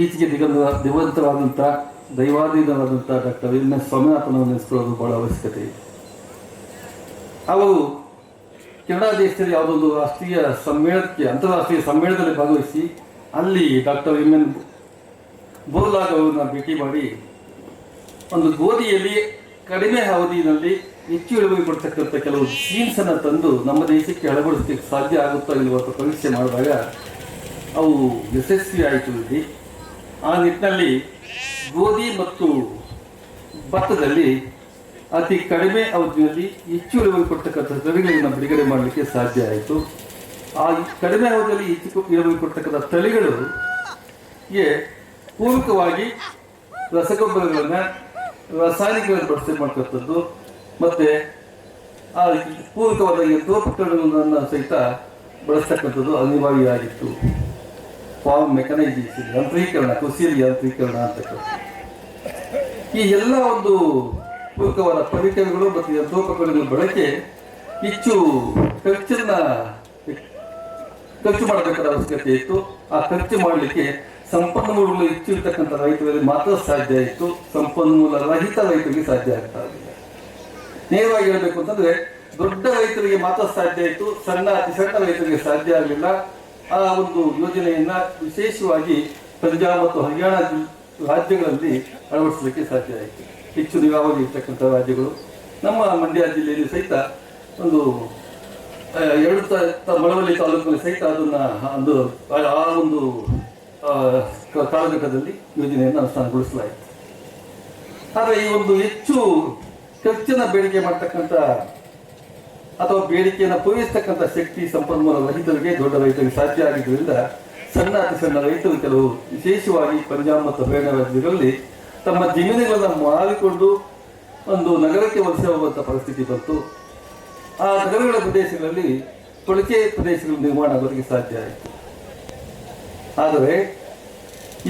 ಇತ್ತೀಚೆಗೆ ದಿವಂತರಾದಂಥ ದೈವಾಧೀನರಾದಂಥ doctor M S ಸ್ವಾಮಿನಾಥನನ್ನು ನೆನೆಸ್ಕೊಳ್ಳೋದು ಬಹಳ ಅವಶ್ಯಕತೆ ಇದೆ. ಅವರು ಕೆನಡಾ ದೇಶದಲ್ಲಿ ಯಾವುದೊಂದು ಅಂತಾರಾಷ್ಟ್ರೀಯ ಸಮ್ಮೇಳನದಲ್ಲಿ ಭಾಗವಹಿಸಿ ಅಲ್ಲಿ ಡಾಕ್ಟರ್ ಎಂ ಎನ್ ಬೋರ್ಲಾಗ್ ಅವರನ್ನ ಭೇಟಿ ಮಾಡಿ ಒಂದು ಗೋಧಿಯಲ್ಲಿ ಕಡಿಮೆ ಅವಧಿಯಲ್ಲಿ ಹೆಚ್ಚು ಇಳುವರಿ ಕೊಡ್ತಕ್ಕಂಥ ಕೆಲವು ಜೀನ್ಸನ್ನು ತಂದು ನಮ್ಮ ದೇಶಕ್ಕೆ ಅಳವಡಿಸಲಿಕ್ಕೆ ಸಾಧ್ಯ ಆಗುತ್ತಾ ಇಲ್ವ ಅಂತ ಪರೀಕ್ಷೆ ಮಾಡಿದಾಗ ಅವು ಯಶಸ್ವಿ ಆಯಿತು. ಇಲ್ಲಿ ಆ ನಿಟ್ಟಿನಲ್ಲಿ ಗೋಧಿ ಮತ್ತು ಭತ್ತದಲ್ಲಿ ಅತಿ ಕಡಿಮೆ ಅವಧಿಯಲ್ಲಿ ಹೆಚ್ಚು ಇಳುವರಿ ಕೊಡ್ತಕ್ಕಂಥ ತಳಿಗಳನ್ನು ಬಿಡುಗಡೆ ಮಾಡಲಿಕ್ಕೆ ಸಾಧ್ಯ ಆಯಿತು. ಆ ಕಡಿಮೆ ಅವಧಿಯಲ್ಲಿ ಹೆಚ್ಚು ಇಳುವರಿ ಕೊಡ್ತಕ್ಕಂಥ ತಳಿಗಳಿಗೆ ಪೂರಕವಾಗಿ ರಸಗೊಬ್ಬರಗಳನ್ನು ರಾಸಾಯನಿಕಗಳನ್ನು ಬಳಕೆ ಮಾಡ್ತಕ್ಕಂಥದ್ದು ಮತ್ತು ಆ ಪೂರಕವಾದ ಯಂತ್ರೋಪಕರಣಗಳನ್ನು ಸಹಿತ ಬಳಸ್ತಕ್ಕಂಥದ್ದು ಅನಿವಾರ್ಯವಾಗಿತ್ತು. ಫಾರ್ಮ್ ಮೆಕನೈಸೇಷನ್, ಯಾಂತ್ರೀಕರಣ, ಕೃಷಿಯಲ್ಲಿ ಯಾಂತ್ರೀಕರಣ ಅಂತಕ್ಕಂಥ ಈ ಎಲ್ಲ ಒಂದು ಪೂರಕವಾದ ಪರಿಕರಗಳು ಮತ್ತು ಯಂತ್ರೋಪಕರಣಗಳ ಬಳಕೆ ಹೆಚ್ಚು ಖರ್ಚು ಮಾಡಬೇಕಾದ ಅವಶ್ಯಕತೆ ಇತ್ತು. ಆ ಖರ್ಚು ಮಾಡಲಿಕ್ಕೆ ಸಂಪನ್ಮೂಲಗಳು ಹೆಚ್ಚು ಇರ್ತಕ್ಕಂಥ ರೈತರಲ್ಲಿ ಮಾತ್ರ ಸಾಧ್ಯ ಇತ್ತು. ಸಂಪನ್ಮೂಲ ರಹಿತ ರೈತರಿಗೆ ಸಾಧ್ಯ ಆಗ್ತಾ ಇರಲಿಲ್ಲ. ನೇರವಾಗಿ ಹೇಳಬೇಕು ಅಂತಂದ್ರೆ ದೊಡ್ಡ ರೈತರಿಗೆ ಮಾತ್ರ ಸಾಧ್ಯ ಇತ್ತು, ಅತಿ ಸಣ್ಣ ರೈತರಿಗೆ ಸಾಧ್ಯ ಆಗಲಿಲ್ಲ. ಆ ಒಂದು ಯೋಜನೆಯನ್ನ ವಿಶೇಷವಾಗಿ ಪಂಜಾಬ್ ಮತ್ತು ಹರಿಯಾಣ ರಾಜ್ಯಗಳಲ್ಲಿ ಅಳವಡಿಸಲಿಕ್ಕೆ ಸಾಧ್ಯ ಆಯಿತು. ಹೆಚ್ಚು ನೀರಾವರಿ ಇರ್ತಕ್ಕಂಥ ರಾಜ್ಯಗಳು ನಮ್ಮ ಮಂಡ್ಯ ಜಿಲ್ಲೆಯಲ್ಲಿ ಸಹಿತ ಒಂದು 2 ಮಳವಳ್ಳಿ ತಾಲೂಕಿನಲ್ಲಿ ಸಹಿತ ಅದನ್ನ ಆ ಒಂದು ಕಾಲಘಟ್ಟದಲ್ಲಿ ಯೋಜನೆಯನ್ನು ಅನುಷ್ಠಾನಗೊಳಿಸಲಾಯಿತು. ಆದರೆ ಈ ಒಂದು ಹೆಚ್ಚು ಖರ್ಚಿನ ಬೇಡಿಕೆ ಮಾಡ್ತಕ್ಕಂಥ ಅಥವಾ ಬೇಡಿಕೆಯನ್ನು ಪೂರೈಸ್ತಕ್ಕಂಥ ಶಕ್ತಿ ಸಂಪನ್ಮೂಲ ರೈತರಿಗೆ, ದೊಡ್ಡ ರೈತರಿಗೆ ಸಾಧ್ಯ ಆಗಿದ್ದರಿಂದ ಅತಿ ಸಣ್ಣ ರೈತರು ಕೆಲವು ವಿಶೇಷವಾಗಿ ಪಂಜಾಬ್ ಮತ್ತು ಹರಿಯಾಣ ರಾಜ್ಯಗಳಲ್ಲಿ ತಮ್ಮ ಜಮೀನುಗಳನ್ನು ಮಾರಿಕೊಂಡು ಒಂದು ನಗರಕ್ಕೆ ವಲಸೆ ಹೋಗುವಂಥ ಪರಿಸ್ಥಿತಿ ಬಂತು. ಆ ನಗರಗಳ ಪ್ರದೇಶಗಳಲ್ಲಿ ಕೊಳಚೆ ಪ್ರದೇಶಗಳು ನಿರ್ಮಾಣ ಆಗೋದಕ್ಕೆ ಸಾಧ್ಯ ಆಯಿತು. ಆದರೆ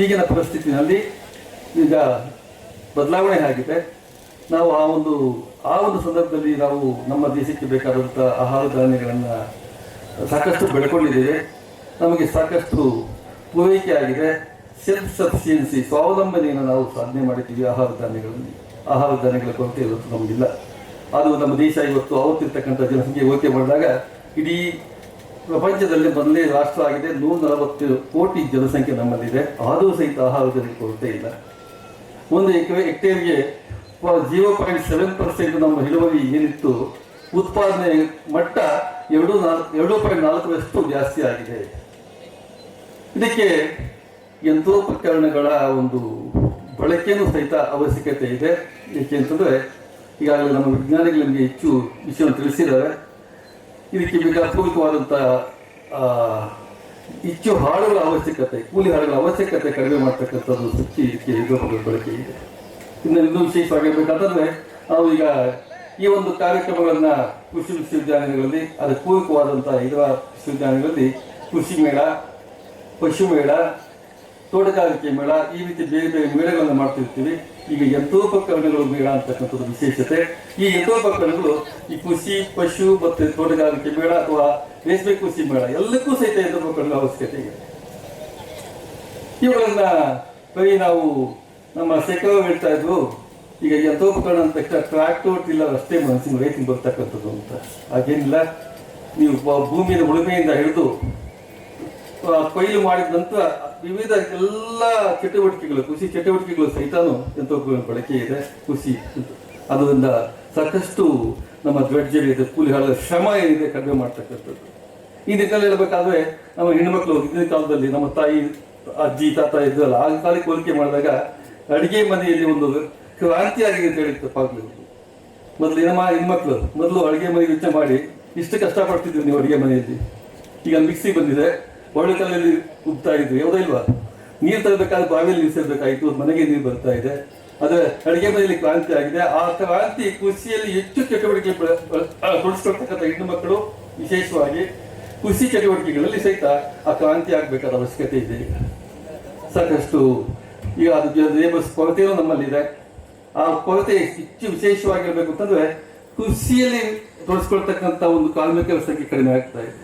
ಈಗಿನ ಪರಿಸ್ಥಿತಿನಲ್ಲಿ ಈಗ ಬದಲಾವಣೆ ಆಗಿದೆ. ನಾವು ಆ ಒಂದು ಸಂದರ್ಭದಲ್ಲಿ ನಾವು ನಮ್ಮ ದೇಶಕ್ಕೆ ಬೇಕಾದಂಥ ಆಹಾರ ಧಾನ್ಯಗಳನ್ನು ಸಾಕಷ್ಟು ಬೆಳ್ಕೊಂಡಿದ್ದೇವೆ. ನಮಗೆ ಸಾಕಷ್ಟು ಪೂರೈಕೆ ಆಗಿದೆ. ಸೆಲ್ಫ್ ಸಫಿಷಿಯನ್ಸಿ, ಸ್ವಾವಲಂಬನೆಯನ್ನು ನಾವು ಸಾಧನೆ ಮಾಡಿದ್ದೀವಿ. ಆಹಾರ ಧಾನ್ಯಗಳ ಕೊರತೆ ಇವತ್ತು ನಮಗಿಲ್ಲ. ಅದು ನಮ್ಮ ದೇಶ ಇವತ್ತು ಅವತ್ತಿರ್ತಕ್ಕಂಥ ಜನಸಂಖ್ಯೆ ಹೋಲಿಕೆ ಮಾಡಿದಾಗ ಇಡೀ ಪ್ರಪಂಚದಲ್ಲಿ ಮೊದಲೇ ರಾಷ್ಟ್ರ ಆಗಿದೆ. 140 ಕೋಟಿ ಜನಸಂಖ್ಯೆ ನಮ್ಮಲ್ಲಿದೆ. ಆದರೂ ಸಹಿತ ಆಹಾರ ಧಾನ್ಯಗಳ ಕೊರತೆ ಇಲ್ಲ. ಒಂದು ಹೆಕ್ಟೇರ್ಗೆ 0.7% ನಮ್ಮ ಇಳುವರಿ ಏನಿತ್ತು, ಉತ್ಪಾದನೆ ಮಟ್ಟ 2.4ರಷ್ಟು ಜಾಸ್ತಿ ಆಗಿದೆ. ಇದಕ್ಕೆ ಯಂತ್ರೋಪಕರಣಗಳ ಒಂದು ಬಳಕೆಯೂ ಸಹಿತ ಅವಶ್ಯಕತೆ ಇದೆ. ಏಕೆ ಅಂತಂದರೆ ಈಗಾಗಲೇ ನಮ್ಮ ವಿಜ್ಞಾನಿಗಳು ನಮಗೆ ಹೆಚ್ಚು ವಿಷಯವನ್ನು ತಿಳಿಸಿದ್ದಾರೆ. ಇದಕ್ಕೆ ಪೂರಕವಾದಂಥ ಹೆಚ್ಚು ಹಾಳುಗಳ ಅವಶ್ಯಕತೆ, ಕೂಲಿ ಹಾಳುಗಳ ಅವಶ್ಯಕತೆ ಕಡಿಮೆ ಮಾಡ್ತಕ್ಕಂಥದ್ದು ಶಕ್ತಿ ಇದಕ್ಕೆ ಯಂತ್ರೋಪಕರಣ ಬಳಕೆ ಇದೆ. ಇನ್ನೂ ವಿಶೇಷವಾಗಿರ್ಬೇಕಾದ್ರೆ ನಾವು ಈಗ ಈ ಒಂದು ಕಾರ್ಯಕ್ರಮಗಳನ್ನ ಕೃಷಿ ವಿಶ್ವವಿದ್ಯಾಲಯಗಳಲ್ಲಿ, ಅದಕ್ಕೆ ಪೂರಕವಾದಂಥ ಇದರ ವಿಶ್ವವಿದ್ಯಾಲಯಗಳಲ್ಲಿ ಕೃಷಿ ಮೇಳ, ಪಶು ಮೇಳ, ತೋಟಗಾರಿಕೆ ಮೇಳ, ಈ ರೀತಿ ಬೇರೆ ಬೇರೆ ಮೇಳಗಳನ್ನು ಮಾಡ್ತಿರ್ತೀವಿ. ಈಗ ಯಂತ್ರೋಪಕರಣಗಳು ಮೇಳ ಅಂತಕ್ಕಂಥದ್ದು ವಿಶೇಷತೆ. ಈ ಯಂತ್ರೋಪಕರಣಗಳು ಈ ಕೃಷಿ, ಪಶು ಮತ್ತು ತೋಟಗಾರಿಕೆ ಮೇಳ ಅಥವಾ ರೇಷ್ಮೆ ಕೃಷಿ ಮೇಳ ಎಲ್ಲಕ್ಕೂ ಸಹಿತ ಯಂತ್ರೋಪಕರಣಗಳ ಅವಶ್ಯಕತೆ ಇದೆ. ಇವುಗಳನ್ನ ಬರೀ ನಾವು ನಮ್ಮ ಸೆಕ್ರವ್ ಹೇಳ್ತಾ ಇದ್ರು, ಈಗ ಯಂತ್ರೋಪಕರಣ ಅಂತ ಟ್ರ್ಯಾಕ್ಟರ್ ಟಿಲ್ಲರ್ ಅಷ್ಟೇ ಮನಸ್ಸಿನ ರೈತರಿಗೆ ಬರ್ತಕ್ಕಂಥದ್ದು ಅಂತ. ಹಾಗೇನಿಲ್ಲ. ನೀವು ಭೂಮಿಯ ಉಳುಮೆಯಿಂದ ಹಿಡಿದು ಕೊಯ್ಲು ಮಾಡಿದ ನಂತರ ವಿವಿಧ ಎಲ್ಲ ಚಟುವಟಿಕೆಗಳು, ಕೃಷಿ ಚಟುವಟಿಕೆಗಳು ಸಹಿತನೂ ಯಂತ್ರೋಪಕರಣ ಬಳಕೆ ಇದೆ. ಕೃಷಿ ಅದರಿಂದ ಸಾಕಷ್ಟು ನಮ್ಮ ದ್ರಡ್ಜರಿ ಇದೆ, ಕೂಲಿಗಳ ಶ್ರಮ ಏನಿದೆ ಕಡಿಮೆ ಮಾಡ್ತಕ್ಕಂಥದ್ದು. ಈ ನಿಟ್ಟಿನಲ್ಲಿ ಹೇಳಬೇಕಾದ್ರೆ ನಮ್ಮ ಹೆಣ್ಮಕ್ಳು ಹಿಂದಿನ ಕಾಲದಲ್ಲಿ ನಮ್ಮ ತಾಯಿ, ಅಜ್ಜಿ, ತಾತ ಇದ್ರಲ್ಲ, ಆ ಕಾಲಕ್ಕೆ ಹೋಲಿಕೆ ಮಾಡಿದಾಗ ಅಡುಗೆ ಮನೆಯಲ್ಲಿ ಒಂದು ಕ್ರಾಂತಿಯಾಗಿದೆ ಅಂತ ಹೇಳಿ ತಪ್ಪಾಗ್ಲಿಲ್ಲ. ಮೊದಲು ನಮ್ಮ ಹೆಣ್ಮಕ್ಳು ಅಡುಗೆ ಮನೆ ವೆಚ್ಚ ಮಾಡಿ ಇಷ್ಟು ಕಷ್ಟಪಡ್ತಿದ್ವಿ ನೀವು ಅಡುಗೆ ಮನೆಯಲ್ಲಿ. ಈಗ ಮಿಕ್ಸಿ ಬಂದಿದೆ, ಒಳ್ಳೆ ಕಲ್ಲಲ್ಲಿ ಉಬ್ತಾ ಇದ್ವಿ, ಯಾವುದೋ ಇಲ್ವಾ? ನೀರು ತರಬೇಕಾದ್ರೆ ಬಾವಿಯಲ್ಲಿ ನೀರು ಸೇರ್ಬೇಕಾಯಿತು, ಮನೆಗೆ ನೀರು ಬರ್ತಾ ಇದೆ. ಆದರೆ ಅಡುಗೆ ಮನೆಯಲ್ಲಿ ಕ್ರಾಂತಿ ಆಗಿದೆ. ಆ ಕ್ರಾಂತಿ ಕೃಷಿಯಲ್ಲಿ ಹೆಚ್ಚು ಚಟುವಟಿಕೆ ತೊಡಗಿಸ್ಕೊಳ್ತಕ್ಕಂಥ ಹೆಣ್ಣು ಮಕ್ಕಳು, ವಿಶೇಷವಾಗಿ ಕೃಷಿ ಚಟುವಟಿಕೆಗಳಲ್ಲಿ ಸಹಿತ ಆ ಕ್ರಾಂತಿ ಆಗಬೇಕಾದ ಅವಶ್ಯಕತೆ ಇದೆ. ಈಗ ಸಾಕಷ್ಟು ಈಗ ಅದು ಲೇಬರ್ಸ್ ಕೊರತೆಯೂ ನಮ್ಮಲ್ಲಿದೆ. ಆ ಕೊರತೆ ಹೆಚ್ಚು ವಿಶೇಷವಾಗಿರಬೇಕು ಅಂತಂದ್ರೆ ಕೃಷಿಯಲ್ಲಿ ತೊಡಗಿಸ್ಕೊಳ್ತಕ್ಕಂಥ ಒಂದು ಕಾರ್ಮಿಕರ ಸಂಖ್ಯೆ ಕಡಿಮೆ ಆಗ್ತಾ ಇದೆ.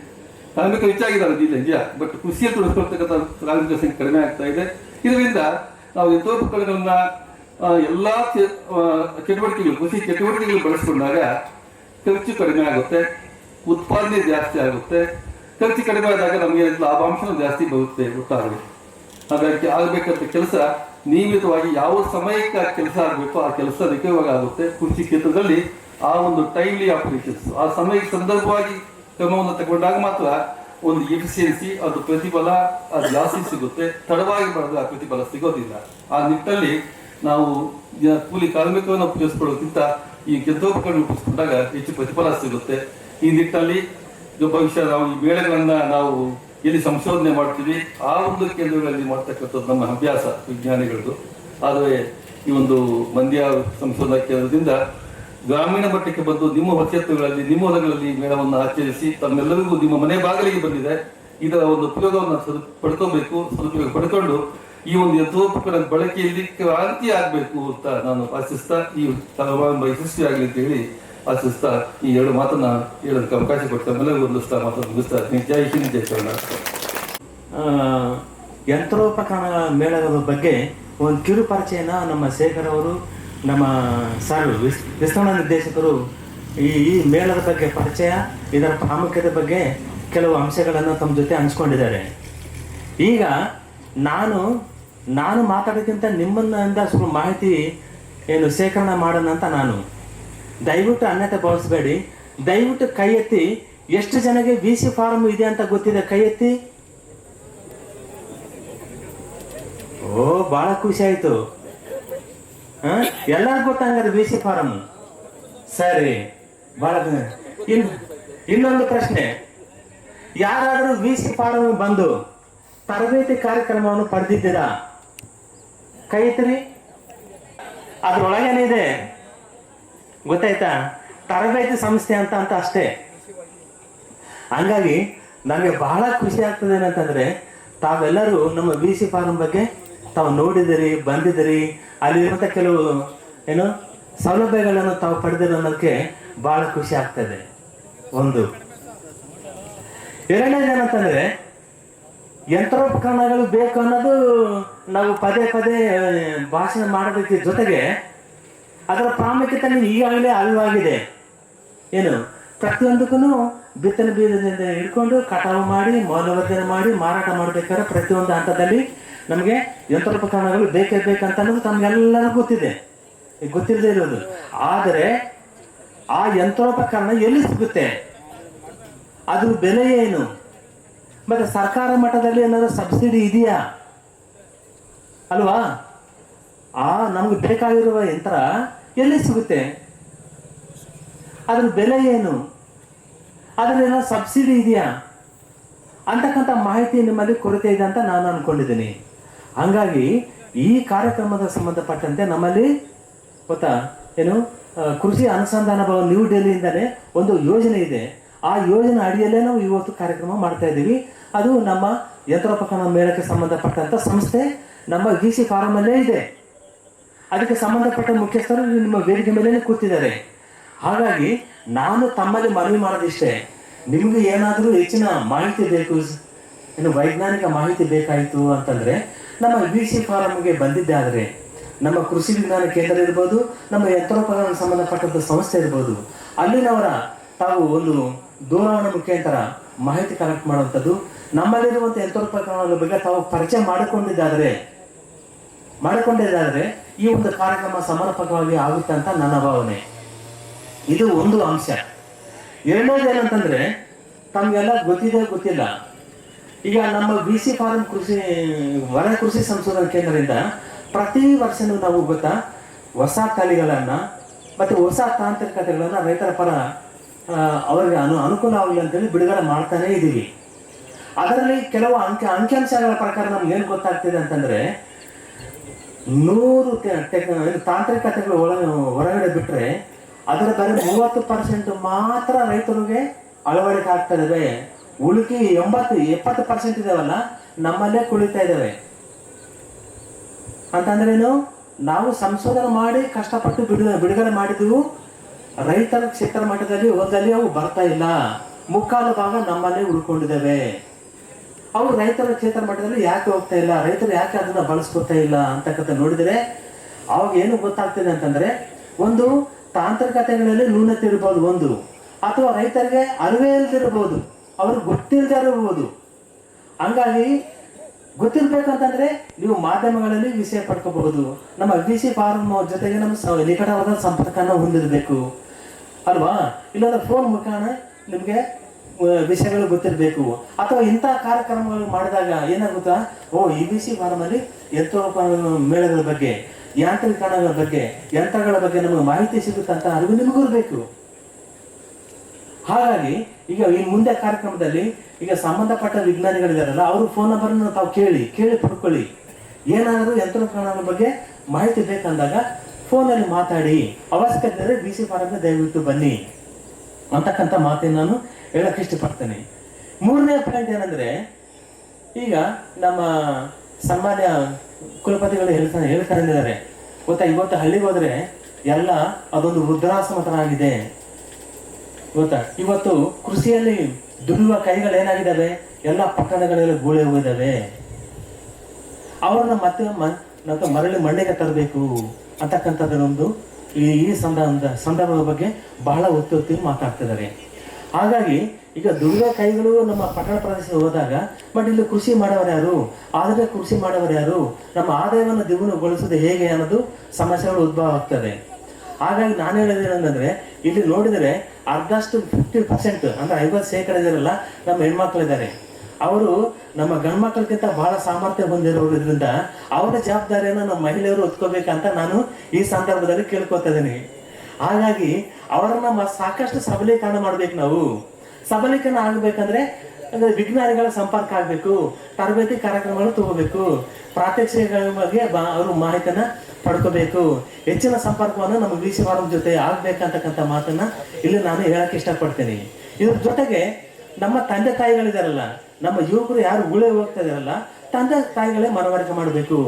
ಕಾರ್ಮಿಕರು ಹೆಚ್ಚಾಗಿದ್ದಾರೆ ನಿಜ, ಬಟ್ ಕೃಷಿಯಲ್ಲಿ ತೊಡಗಿಸ್ಕೊಳ್ತಕ್ಕಂಥ ಕಾರ್ಮಿಕರ ಸಂಖ್ಯೆ ಕಡಿಮೆ ಆಗ್ತಾ ಇದೆ. ಇದರಿಂದ ನಾವು ಯಂತ್ರೋಪಕರಣಗಳನ್ನ ಎಲ್ಲ ಚಟುವಟಿಕೆಗಳು, ಕೃಷಿ ಚಟುವಟಿಕೆಗಳು ಬಳಸಿಕೊಂಡಾಗ ಖರ್ಚು ಕಡಿಮೆ ಆಗುತ್ತೆ, ಉತ್ಪಾದನೆ ಜಾಸ್ತಿ ಆಗುತ್ತೆ. ಖರ್ಚು ಕಡಿಮೆ ಆದಾಗ ನಮಗೆ ಲಾಭಾಂಶನೂ ಜಾಸ್ತಿ ಬರುತ್ತೆ, ಗೊತ್ತಾಗಬೇಕು. ಹಾಗಾಗಿ ಆಗಬೇಕಂತ ಕೆಲಸ ನಿಯಮಿತವಾಗಿ ಯಾವ ಸಮಯಕ್ಕೆ ಆ ಕೆಲಸ ಆಗಬೇಕು ಆ ಕೆಲಸ ನಿಖರವಾಗಿ ಆಗುತ್ತೆ. ಕೃಷಿ ಕ್ಷೇತ್ರದಲ್ಲಿ ಆ ಒಂದು ಟೈಮ್ಲಿ ಆಪರೇಷನ್ಸ್, ಆ ಸಮಯಕ್ಕೆ ಸಂದರ್ಭವಾಗಿ ಕ್ರಮವನ್ನು ತಗೊಂಡಾಗ ಮಾತ್ರ ಒಂದು ಎಫಿಷಿಯನ್ಸಿ, ಅದು ಪ್ರತಿಫಲ ಅದು ಜಾಸ್ತಿ ಸಿಗುತ್ತೆ. ತಡವಾಗಿ ಮಾಡಿದ್ರೆ ಆ ಪ್ರತಿಫಲ ಸಿಗೋದಿಲ್ಲ. ಆ ನಿಟ್ಟಿನಲ್ಲಿ ನಾವು ಕೂಲಿ ಕಾರ್ಮಿಕರನ್ನು ಉಪಯೋಗಿಸ್ಕೊಳ್ಳೋಕ್ಕಿಂತ ಈ ಯಂತ್ರೋಪಕರಣ ಉಪಯೋಗಿಸ್ಕೊಂಡಾಗ ಹೆಚ್ಚು ಪ್ರತಿಫಲ ಸಿಗುತ್ತೆ. ಈ ನಿಟ್ಟಿನಲ್ಲಿ ಭವಿಷ್ಯ ನಾವು ಈ ಮೇಳಗಳನ್ನ ನಾವು ಎಲ್ಲಿ ಸಂಶೋಧನೆ ಮಾಡ್ತೀವಿ ಆ ಒಂದು ಕೇಂದ್ರಗಳಲ್ಲಿ ಮಾಡ್ತಕ್ಕಂಥದ್ದು ನಮ್ಮ ಅಭ್ಯಾಸ ವಿಜ್ಞಾನಿಗಳದ್ದು. ಆದರೆ ಈ ಒಂದು ಮಂಡ್ಯ ಸಂಶೋಧನಾ ಕೇಂದ್ರದಿಂದ ಗ್ರಾಮೀಣ ಮಟ್ಟಕ್ಕೆ ಬಂದು ನಿಮ್ಮ ಕ್ಷೇತ್ರಗಳಲ್ಲಿ, ನಿಮ್ಮ ಹೊಲಗಳಲ್ಲಿ ಮೇಳವನ್ನು ಆಚರಿಸಿ ತಮ್ಮೆಲ್ಲರಿಗೂ ನಿಮ್ಮ ಮನೆ ಬಾಗಿಲಿಗೆ ಬಂದಿದೆ. ಇದರ ಒಂದು ಉಪಯೋಗವನ್ನು ಪಡ್ಕೋಬೇಕು, ಸದುಪಯೋಗ ಪಡ್ಕೊಂಡು ಈ ಒಂದು ಯಂತ್ರೋಪಕರಣ ಬಳಕೆಯಲ್ಲಿ ಕ್ರಾಂತಿ ಆಗಬೇಕು ಅಂತ ನಾನು ಆಶಿಸ್ತಾ, ಈ ಸಮಾರಂಭ ಯಶಸ್ವಿಯಾಗಲಿ ಅಂತ ಹೇಳಿ ಆಶಿಸ್ತಾ ಈ ಎರಡು ಮಾತನ್ನ ಹೇಳೋದಕ್ಕೆ ಅವಕಾಶ ಕೊಡ್ತಾ ಎಲ್ಲರಿಗೂ ಒಂದಿಸ್ತಾ ಮಾತನ್ನು ಮುಗಿಸ್ತಾ ಇದ್ದೀನಿ. ಜೈ ಹಿಂದ್, ಜೈ ಕರ್ನಾಟಕ. ಯಂತ್ರೋಪಕರಣ ಮೇಳದ ಬಗ್ಗೆ ಒಂದು ಕಿರು ಪರಿಚಯನ ನಮ್ಮ ಶೇಖರ್ ಅವರು, ನಮ್ಮ ಸರ್ ವಿಸ್ತರಣಾ ನಿರ್ದೇಶಕರು ಈ ಮೇಳದ ಬಗ್ಗೆ ಪರಿಚಯ, ಇದರ ಪ್ರಾಮುಖ್ಯತೆ ಬಗ್ಗೆ ಕೆಲವು ಅಂಶಗಳನ್ನು ತಮ್ಮ ಜೊತೆ ಹಂಚ್ಕೊಂಡಿದ್ದಾರೆ. ಈಗ ನಾನು ಮಾತಾಡೋಕ್ಕಿಂತ ನಿಮ್ಮನ್ನಿಂದ ಸ್ವಲ್ಪ ಮಾಹಿತಿ ಶೇಖರಣೆ ಮಾಡೋಣ ಅಂತ ನಾನು. ದಯವಿಟ್ಟು ಅನ್ಯತೆ ಭಾವಿಸಬೇಡಿ. ದಯವಿಟ್ಟು ಕೈ ಎತ್ತಿ, ಎಷ್ಟು ಜನಗೆ VC ಫಾರಂ ಇದೆ ಅಂತ ಗೊತ್ತಿದೆ? ಕೈ ಎತ್ತಿ. ಓ, ಭಾಳ ಖುಷಿ ಆಯಿತು. ಎಲ್ಲರಿಗೂ ಗೊತ್ತಂಗಾರೆ VC ಫಾರಂ. ಸರಿ, ಭಾಳ. ಇನ್ನೊಂದು ಪ್ರಶ್ನೆ, ಯಾರಾದರೂ VC ಫಾರಂ ಬಂದು ತರಬೇತಿ ಕಾರ್ಯಕ್ರಮವನ್ನು ಪಡೆದಿದ್ದೀರಾ? ಕೈ ಎತ್ತಿರಿ. ಅದ್ರೊಳಗೇನಿದೆ ಗೊತ್ತಾಯ್ತಾ? ತರಬೇತಿ ಸಂಸ್ಥೆ ಅಂತ ಅಷ್ಟೇ. ಹಂಗಾಗಿ ನನಗೆ ಬಹಳ ಖುಷಿ ಆಗ್ತದೆ ಏನಂತಂದ್ರೆ, ತಾವೆಲ್ಲರೂ ನಮ್ಮ VC ಫಾರಂ ಬಗ್ಗೆ ತಾವು ನೋಡಿದಿರಿ, ಬಂದಿದ್ದೀರಿ, ಅಲ್ಲಿರುವಂಥ ಕೆಲವು ಸೌಲಭ್ಯಗಳನ್ನು ತಾವು ಪಡೆದಿರೋ ಅನ್ನೋದಕ್ಕೆ ಬಹಳ ಖುಷಿ ಆಗ್ತದೆ. ಒಂದು. ಎರಡನೇದೇನಂತಂದ್ರೆ, ಯಂತ್ರೋಪಕರಣಗಳು ಬೇಕು ಅನ್ನೋದು ನಾವು ಪದೇ ಪದೇ ಭಾಷಣ ಮಾಡೋದಕ್ಕೆ ಜೊತೆಗೆ ಅದರ ಪ್ರಾಮುಖ್ಯತೆ ಈಗಾಗಲೇ ಅರಿವಾಗಿದೆ. ಪ್ರತಿಯೊಂದಕ್ಕೂ ಬಿತ್ತನೆ ಬೀಜದಿಂದ ಹಿಡ್ಕೊಂಡು ಕಟಾವು ಮಾಡಿ, ಮೌಲ್ಯವರ್ಧನೆ ಮಾಡಿ, ಮಾರಾಟ ಮಾಡಬೇಕಾದ್ರೆ ಪ್ರತಿಯೊಂದು ಹಂತದಲ್ಲಿ ನಮಗೆ ಯಂತ್ರೋಪಕರಣಗಳು ಬೇಕೇ ಬೇಕಂತ ಅನ್ನೋದು ತಮಗೆಲ್ಲರಿಗೂ ಗೊತ್ತಿದೆ, ಗೊತ್ತಿಲ್ಲದೆ ಇರೋದು. ಆದರೆ ಆ ಯಂತ್ರೋಪಕರಣ ಎಲ್ಲಿ ಸಿಗುತ್ತೆ, ಅದ್ರ ಬೆಲೆ ಏನು, ಮತ್ತೆ ಸರ್ಕಾರ ಮಟ್ಟದಲ್ಲಿ ಏನಾದ್ರು ಸಬ್ಸಿಡಿ ಇದೆಯಾ ಅಲ್ವಾ? ನಮ್ಗೆ ಬೇಕಾಗಿರುವ ಯಂತ್ರ ಎಲ್ಲಿ ಸಿಗುತ್ತೆ, ಅದ್ರ ಬೆಲೆ ಏನು, ಅದ್ರಲ್ಲೇನೋ ಸಬ್ಸಿಡಿ ಇದೆಯಾ ಅಂತಕ್ಕಂಥ ಮಾಹಿತಿ ನಿಮ್ಮಲ್ಲಿ ಕೊರತೆ ಇದೆ ಅಂತ ನಾನು ಅನ್ಕೊಂಡಿದ್ದೀನಿ. ಹಂಗಾಗಿ ಈ ಕಾರ್ಯಕ್ರಮದ ಸಂಬಂಧಪಟ್ಟಂತೆ ನಮ್ಮಲ್ಲಿ ಗೊತ್ತಾ ಕೃಷಿ ಅನುಸಂಧಾನ ಭವನ ನ್ಯೂ ಡೆಲ್ಲಿಯಿಂದಲೇ ಒಂದು ಯೋಜನೆ ಇದೆ. ಆ ಯೋಜನೆ ಅಡಿಯಲ್ಲೇ ನಾವು ಇವತ್ತು ಕಾರ್ಯಕ್ರಮ ಮಾಡ್ತಾ ಇದ್ದೀವಿ. ಅದು ನಮ್ಮ ಯಂತ್ರೋಪಕರಣ ಮೇಳಕ್ಕೆ ಸಂಬಂಧಪಟ್ಟಂತ ಸಂಸ್ಥೆ ನಮ್ಮ VC ಫಾರಂ ಅಲ್ಲೇ ಇದೆ. ಅದಕ್ಕೆ ಸಂಬಂಧಪಟ್ಟ ಮುಖ್ಯಸ್ಥರು ನಿಮ್ಮ ವೇದಿಕೆ ಮೇಲೆ ಕೂತಿದ್ದಾರೆ. ಹಾಗಾಗಿ ನಾನು ತಮ್ಮಲ್ಲಿ ಮನವಿ ಮಾಡೋದಿಷ್ಟೇ, ನಿಮ್ಗೆ ಏನಾದರೂ ಹೆಚ್ಚಿನ ಮಾಹಿತಿ ಬೇಕು, ವೈಜ್ಞಾನಿಕ ಮಾಹಿತಿ ಬೇಕಾಯಿತು ಅಂತಂದ್ರೆ ನಮ್ಮ VC ಫಾರಂಗೆ ಬಂದಿದ್ದೆ ಆದರೆ ನಮ್ಮ ಕೃಷಿ ವಿಜ್ಞಾನ ಕೇಂದ್ರ ಇರ್ಬೋದು, ನಮ್ಮ ಯಂತ್ರೋಪಕರಣ ಸಂಬಂಧಪಟ್ಟಂತ ಸಂಸ್ಥೆ ಇರ್ಬೋದು, ಅಲ್ಲಿನವರ ತಾವು ಒಂದು ದೂರವಾಣಿ ಮುಖಾಂತರ ಮಾಹಿತಿ ಕಲೆಕ್ಟ್ ಮಾಡುವಂಥದ್ದು, ನಮ್ಮಲ್ಲಿರುವಂಥ ಯಂತ್ರೋಪಕರಣಗಳ ಬಗ್ಗೆ ತಾವು ಪರಿಚಯ ಮಾಡಿಕೊಂಡಿದ್ದಾದರೆ ಈ ಒಂದು ಕಾರ್ಯಕ್ರಮ ಸಮರ್ಪಕವಾಗಿ ಆಗುತ್ತೆ ಅಂತ ನನ್ನ ಭಾವನೆ. ಇದು ಒಂದು ಅಂಶ. ಎರಡನೇದು ಏನಂತಂದ್ರೆ, ತಮಗೆಲ್ಲ ಗೊತ್ತಿಲ್ಲ, ಈಗ ನಮ್ಮ VC ಫಾರಂ ವನ ಕೃಷಿ ಸಂಶೋಧನಾ ಕೇಂದ್ರದಿಂದ ಪ್ರತಿ ವರ್ಷನೂ ನಾವು ಗೊತ್ತಾ ಹೊಸ ತಳಿಗಳನ್ನ ಮತ್ತೆ ಹೊಸ ತಾಂತ್ರಿಕತೆಗಳನ್ನ ರೈತರ ಪರ ಅವರಿಗೆ ಅನುಕೂಲ ಆಗಲಿ ಅಂತೇಳಿ ಬಿಡುಗಡೆ ಮಾಡ್ತಾನೆ ಇದ್ದೀವಿ. ಅದರಲ್ಲಿ ಕೆಲವು ಅಂಕಿಅಂಶಗಳ ಪ್ರಕಾರ ನಮ್ಗೆ ಏನು ಗೊತ್ತಾಗ್ತಿದೆ ಅಂತಂದ್ರೆ, 100 ತಾಂತ್ರಿಕತೆಗಳು ಹೊರಗಡೆ ಬಿಟ್ರೆ ಅದರ ಬರೀ 30% ಮಾತ್ರ ರೈತರಿಗೆ ಅಳವಡಿಕೆ ಆಗ್ತಾ ಇದಾವೆ. ಉಳಿಕೆ 70% ಇದಾವಲ್ಲ ನಮ್ಮಲ್ಲೇ ಕುಳಿತಾ ಇದ್ದಾವೆ. ಅಂತಂದ್ರೇನು, ನಾವು ಸಂಶೋಧನೆ ಮಾಡಿ ಕಷ್ಟಪಟ್ಟು ಬಿಡುಗಡೆ ಮಾಡಿದ್ವು, ರೈತರ ಕ್ಷೇತ್ರ ಮಟ್ಟದಲ್ಲಿ ಹೋದಲ್ಲಿ ಅವು ಬರ್ತಾ ಇಲ್ಲ, ಮುಕ್ಕಾಲು ಭಾಗ ನಮ್ಮಲ್ಲೇ ಉಳ್ಕೊಂಡಿದ್ದಾವೆ. ಅವರು ರೈತರ ಕ್ಷೇತ್ರ ಮಟ್ಟದಲ್ಲಿ ಯಾಕೆ ಹೋಗ್ತಾ ಇಲ್ಲ, ರೈತರು ಯಾಕೆ ಅದನ್ನ ಬಳಸ್ಕೊತಾ ಇಲ್ಲ ಅಂತಕ್ಕಂಥ ನೋಡಿದರೆ ಅವಾಗ ಏನು ಗೊತ್ತಾಗ್ತದೆ ಅಂತಂದ್ರೆ, ಒಂದು ತಾಂತ್ರಿಕತೆಗಳಲ್ಲಿ ನ್ಯೂನತೆ ಇರ್ಬೋದು, ಒಂದು ಅಥವಾ ರೈತರಿಗೆ ಅರಿವೇ ಇಲ್ದಿರಬಹುದು, ಅವ್ರಿಗೆ ಗೊತ್ತಿಲ್ಲದೆ ಇರಬಹುದು. ಹಂಗಾಗಿ ಗೊತ್ತಿರ್ಬೇಕಂತಂದ್ರೆ ನೀವು ಮಾಧ್ಯಮಗಳಲ್ಲಿ ವಿಷಯ ಪಡ್ಕೋಬಹುದು. ನಮ್ಮ VC ಫಾರಂ ಜೊತೆಗೆ ನಮ್ಮ ನಿಕಟವಾದ ಸಂಪರ್ಕನ ಹೊಂದಿರಬೇಕು ಅಲ್ವಾ? ಇಲ್ಲಾಂದ್ರೆ ಫೋನ್ ಮುಖಾನ ನಿಮ್ಗೆ ವಿಷಯಗಳು ಗೊತ್ತಿರಬೇಕು. ಅಥವಾ ಇಂಥ ಕಾರ್ಯಕ್ರಮಗಳು ಮಾಡಿದಾಗ ಏನಾಗುತ್ತಾ, ಈ VC ಫಾರಂ ಅಲ್ಲಿ ಯಂತ್ರೋಪಕರಣ ಮೇಳಗಳ ಬಗ್ಗೆ, ಯಾಂತ್ರೀಕರಣಗಳ ಬಗ್ಗೆ, ಯಂತ್ರಗಳ ಬಗ್ಗೆ ನಮಗೆ ಮಾಹಿತಿ ಸಿಗುತ್ತಂತ ಅರಿವು ನಿಮಗೂ ಇರಬೇಕು. ಹಾಗಾಗಿ ಈಗ ಈ ಮುಂದೆ ಕಾರ್ಯಕ್ರಮದಲ್ಲಿ ಈಗ ಸಂಬಂಧಪಟ್ಟ ವಿಜ್ಞಾನಿಗಳಿದಾರಲ್ಲ, ಅವ್ರ ಫೋನ್ ನಂಬರ್ನ ತಾವು ಕೇಳಿ ಪಡ್ಕೊಳ್ಳಿ. ಏನಾದರೂ ಯಂತ್ರೋಪಕರಣಗಳ ಬಗ್ಗೆ ಮಾಹಿತಿ ಬೇಕಂದಾಗ ಫೋನಲ್ಲಿ ಮಾತಾಡಿ, ಅವಶ್ಯಕತೆ ಇದ್ದರೆ VC ಫಾರಂಗೆ ದಯವಿಟ್ಟು ಬನ್ನಿ ಅಂತಕ್ಕಂಥ ಮಾತನ್ನು ನಾನು ಹೇಳಕ್ಕೆ ಇಷ್ಟಪಡ್ತೇನೆ. ಮೂರನೇ ಪಾಯಿಂಟ್ ಏನಂದ್ರೆ, ಈಗ ನಮ್ಮ ಸಾಮಾನ್ಯ ಕುಲಪತಿಗಳು ಹೇಳ್ಕೊಂಡಿದ್ದಾರೆ ಗೊತ್ತಾ, ಇವತ್ತು ಹಳ್ಳಿಗೆ ಹೋದ್ರೆ ಎಲ್ಲ ಅದೊಂದು ವೃದ್ಧಾಶ್ರಮ ಥರ ಆಗಿದೆ ಗೊತ್ತಾ. ಇವತ್ತು ಕೃಷಿಯಲ್ಲಿ ದುಡಿಯುವ ಕೈಗಳು ಏನಾಗಿದ್ದಾವೆ, ಎಲ್ಲ ಪಟ್ಟಣಗಳಲ್ಲಿ ಗೂಳೆ ಹೋಗಿದ್ದಾವೆ. ಅವ್ರನ್ನ ಮತ್ತೆ ಮರಳಿ ಮಂಡಿಗೆ ತರಬೇಕು ಅಂತಕ್ಕಂಥದ್ದೊಂದು ಈ ಸಂದರ್ಭದ ಬಗ್ಗೆ ಬಹಳ ಒತ್ತಿ ಮಾತಾಡ್ತಿದ್ದಾರೆ. ಹಾಗಾಗಿ ಈಗ ದುಡಿಯುವ ಕೈಗಳು ನಮ್ಮ ಪಟ್ಟಣ ಪ್ರದೇಶಕ್ಕೆ ಹೋದಾಗ, ಬಟ್ ಇಲ್ಲಿ ಕೃಷಿ ಮಾಡೋರು ಯಾರು, ಆದರೆ ಕೃಷಿ ಮಾಡೋರು ಯಾರು, ನಮ್ಮ ಆದಾಯವನ್ನು ದ್ವಿಗುಣಗೊಳಿಸೋದು ಹೇಗೆ ಅನ್ನೋದು ಸಮಸ್ಯೆಗಳು ಉದ್ಭವ ಆಗ್ತದೆ. ಹಾಗಾಗಿ ನಾನು ಹೇಳೋದೇನಂದ್ರೆ, ಇಲ್ಲಿ ನೋಡಿದರೆ ಅರ್ಧಷ್ಟು 50% ಅಂದ್ರೆ 50% ಇದಾರಲ್ಲ ನಮ್ಮ ಹೆಣ್ಮಕ್ಳಿದ್ದಾರೆ. ಅವರು ನಮ್ಮ ಗಂಡು ಮಕ್ಕಳಿಗಿಂತ ಬಹಳ ಸಾಮರ್ಥ್ಯ ಹೊಂದಿರೋದ್ರಿಂದ ಅವರ ಜವಾಬ್ದಾರಿಯನ್ನು ನಮ್ಮ ಮಹಿಳೆಯರು ಹೊತ್ಕೋಬೇಕಂತ ನಾನು ಈ ಸಂದರ್ಭದಲ್ಲಿ ಕೇಳ್ಕೊತಾ ಇದ್ದೀನಿ. ಹಾಗಾಗಿ ಅವರನ್ನ ಸಾಕಷ್ಟು ಸಬಲೀಕರಣ ಮಾಡ್ಬೇಕು. ನಾವು ಸಬಲೀಕರಣ ಆಗ್ಬೇಕಂದ್ರೆ ವಿಜ್ಞಾನಿಗಳ ಸಂಪರ್ಕ ಆಗ್ಬೇಕು, ತರಬೇತಿ ಕಾರ್ಯಕ್ರಮಗಳು ತಗೋಬೇಕು, ಪ್ರಾತ್ಯಕ್ಷಿಕೆಗಳ ಬಗ್ಗೆ ಅವರು ಮಾಹಿತಿಯನ್ನ ಪಡ್ಕೋಬೇಕು. ಹೆಚ್ಚಿನ ಸಂಪರ್ಕವನ್ನು ನಮ್ಮ VC ಫಾರಂ ಜೊತೆ ಆಗ್ಬೇಕಂತಕ್ಕಂಥ ಮಾತನ್ನ ಇಲ್ಲಿ ನಾನು ಹೇಳಕ್ ಇಷ್ಟಪಡ್ತೀನಿ. ಇದ್ರ ಜೊತೆಗೆ ನಮ್ಮ ತಂದೆ ತಾಯಿಗಳಿದಾರಲ್ಲ, ನಮ್ಮ ಯುವಕರು ಯಾರು ಉಳೆ ಹೋಗ್ತಾ ಇದಾರಲ್ಲ, ತಂದೆ ತಾಯಿಗಳೇ ಮನವರಿಕೆ ಮಾಡಬೇಕು.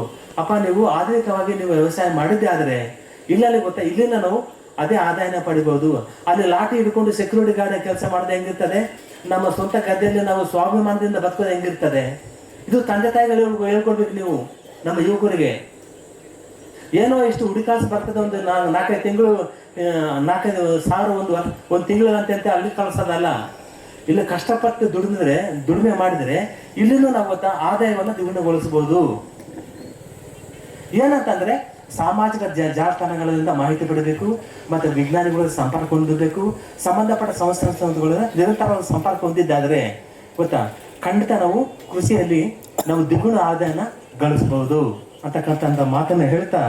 ಅಪ್ಪ, ನೀವು ಆಧುನಿಕವಾಗಿ ನೀವು ವ್ಯವಸಾಯ ಮಾಡಿದ್ದೆ ಆದ್ರೆ ಇಲ್ಲಲ್ಲಿ ಗೊತ್ತಾ, ಇಲ್ಲಿಂದ ನಾವು ಅದೇ ಆದಾಯನ ಪಡಿಬಹುದು. ಅಲ್ಲಿ ಲಾಠಿ ಹಿಡ್ಕೊಂಡು ಸೆಕ್ಯೂರಿಟಿ ಗಾರ್ಡ್ ಕೆಲಸ ಮಾಡೋದು ಹೆಂಗಿರ್ತದೆ, ನಮ್ಮ ಸ್ವಂತ ಗದ್ದೆಯಲ್ಲಿ ನಾವು ಸ್ವಾಭಿಮಾನದಿಂದ ಬದುಕೋದು ಹೆಂಗಿರ್ತದೆ, ಇದು ತಂದೆ ತಾಯಿಗಳು ಹೇಳ್ಕೊಡ್ಬೇಕು ನೀವು ನಮ್ಮ ಯುವಕರಿಗೆ. ಏನೋ ಇಷ್ಟು ಹುಡುಕಾಸು ಬರ್ತದೆ, ಒಂದು 4-5 ತಿಂಗಳು 4-5 ಸಾವಿರ ಒಂದು ತಿಂಗಳು ಅಂತ ಅಲ್ಲಿ ಕಳಿಸೋದಲ್ಲ. ಇಲ್ಲಿ ಕಷ್ಟಪಟ್ಟು ದುಡಿಮೆ ಮಾಡಿದ್ರೆ ಇಲ್ಲಿನೂ ನಾವು ಆದಾಯವನ್ನು ದ್ವಿಗುಣಗೊಳಿಸಬಹುದು. ಏನಂತಂದ್ರೆ ಸಾಮಾಜಿಕ ಜಾಲತಾಣಗಳಿಂದ ಮಾಹಿತಿ ಪಡಬೇಕು, ಮತ್ತೆ ವಿಜ್ಞಾನಿಗಳ ಸಂಪರ್ಕ ಹೊಂದಬೇಕು, ಸಂಬಂಧಪಟ್ಟ ಸಂಸ್ಥೆಗಳ ನಿರಂತರವಾದ ಸಂಪರ್ಕ ಹೊಂದಿದ್ದಾದ್ರೆ ಗೊತ್ತಾ, ಖಂಡಿತ ನಾವು ಕೃಷಿಯಲ್ಲಿ ನಾವು ದ್ವಿಗುಣ ಆದಾಯನ ಗಳಿಸಬಹುದು ಅಂತಕ್ಕಂಥ ಮಾತನ್ನ ಹೇಳ್ತಾ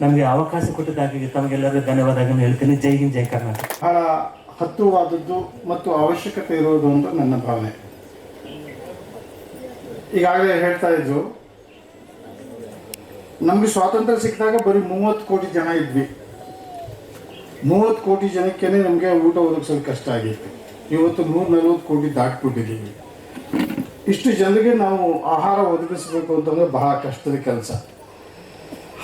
ನಮಗೆ ಅವಕಾಶ ಕೊಟ್ಟಿದ್ದಾಗಿ ತಮಗೆಲ್ಲರಿಗೂ ಧನ್ಯವಾದಗಳನ್ನು ಹೇಳ್ತೀನಿ. ಜೈ ಹಿಂದ್, ಜೈ ಕರ್ನಾಟಕ. ಬಹಳ ಹತ್ತುವಾದದ್ದು ಮತ್ತು ಅವಶ್ಯಕತೆ ಇರುವುದು ಅಂತ ನನ್ನ ಭಾವನೆ. ಈಗಾಗಲೇ ಹೇಳ್ತಾ ಇದ್ರು, ನಮಗೆ ಸ್ವಾತಂತ್ರ್ಯ ಸಿಕ್ಕಿದಾಗ ಬರೀ 30 ಕೋಟಿ ಜನ ಇದ್ವಿ. 30 ಕೋಟಿ ಜನಕ್ಕೇನೆ ನಮಗೆ ಊಟ ಒದಗಿಸಲು ಕಷ್ಟ ಆಗಿತ್ತು. ಇವತ್ತು 140 ಕೋಟಿ ದಾಟ್ಬಿಟ್ಟಿದ್ದೀವಿ. ಇಷ್ಟು ಜನರಿಗೆ ನಾವು ಆಹಾರ ಒದಗಿಸಬೇಕು ಅಂತಂದರೆ ಬಹಳ ಕಷ್ಟದ ಕೆಲಸ.